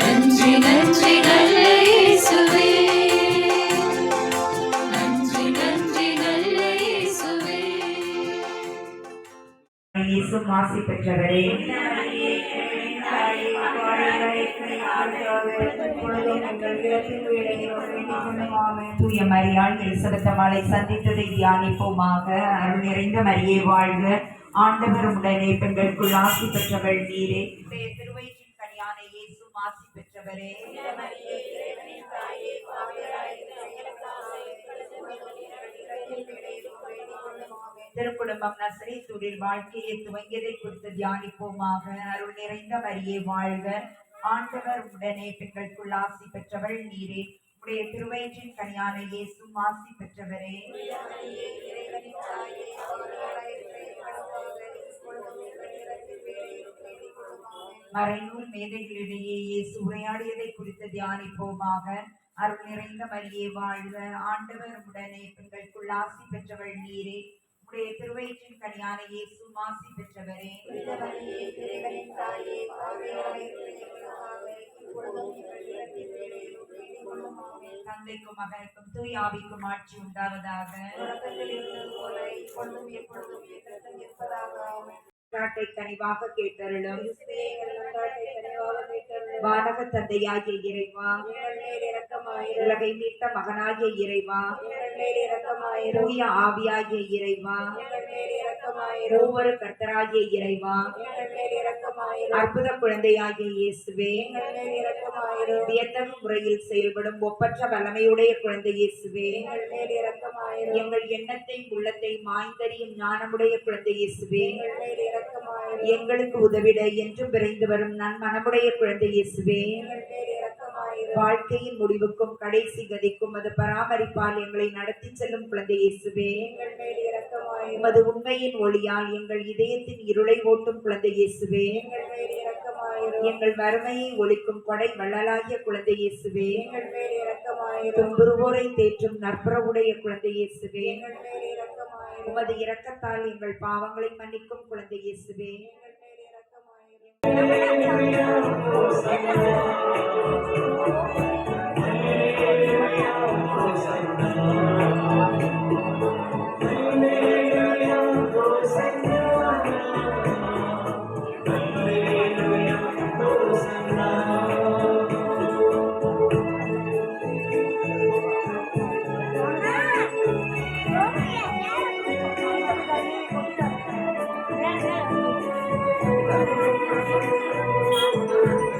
நன்றி நன்றி நல்ல இயேசுவே. நன்றி நன்றி நல்ல இயேசுவே. இயேசு மாசி பெற்றவரே, தூய மரியாள் எலிசபெத் அம்மாளை சந்தித்ததை தியானிப்போமாக. அருள் நிறைந்த மரியே வாழ்க. ஆண்டவர் உடனே பெண்களுக்குள் ஆசி பெற்றவள் நீரே. திருவயிற்றின் கனியான இயேசு மாசி பெற்றவரே. திருக்குடும்பம் நசரேத்தூரில் வாழ்க்கையை துவங்கியதை குறித்து தியானிப்போமாக. அருள் நிறைந்த மரியே வாழ்க. ஆண்டவர் உடனே பெண்களுக்குள் ஆசி பெற்றவள் நீரே. உடைய திருவயிற்றின் கனியான இயேசு ஆசி பெற்றவரே. மறைநூல் மேதைகளிடையே இயேசு உரையாடியதை குறித்து தியானிப்போமாக. அருள் நிறைந்த மரியே வாழ்க. ஆண்டவர் உடனே பெண்களுக்குள் ஆசி பெற்றவள் நீரே. உடைய திருவயிற்றின் கனியான இயேசு ஆசி பெற்றவரே. தந்தைக்கும் மகனுக்கும் தூய ஆவிக்கும் ஆட்சி உண்டாவதாக. நாட்டை கனிவாக கேட்டருளும். வானக தந்தையாகிய இறைவா, உலகை மீட்ட மகனாகிய இறைவா, தூய ஆவியாகிய இறைவா, ஒவ்வொரு கர்த்தராகிய இறைவா, அற்புத குழந்தையாகிய இயேசுவே வியத்தகு முறையில் செயல்படும் ஒப்பற்ற வல்லமையுடைய குழந்தை இயேசுவே எங்கள் எண்ணத்தை உள்ளத்தை மாய்ந்தறியும் ஞானமுடைய குழந்தை இயேசுவே எங்களுக்கு உதவிட என்றும் விரைந்து வரும் நன்மனமுடைய குழந்தை இயேசுவே வாழ்க்கையின் முடிவுக்கும் கடைசி கதிக்கும் அது பராமரிப்பால் எங்களை நடத்தி செல்லும் குழந்தை இயேசுவே உமது உண்மையின் ஒளியால் எங்கள் இதயத்தின் இருளை ஓட்டும் குழந்தை இயேசுவே எங்கள் வறுமையை ஒழிக்கும் கொடை வள்ளலாகிய குழந்தை இயேசுவே துன்புறுவோரை தேற்றும் நற்புறவுடைய குழந்தை இயேசுவே உமது இரக்கத்தால் எங்கள் பாவங்களை மன்னிக்கும் குழந்தை இயேசுவே Thank you.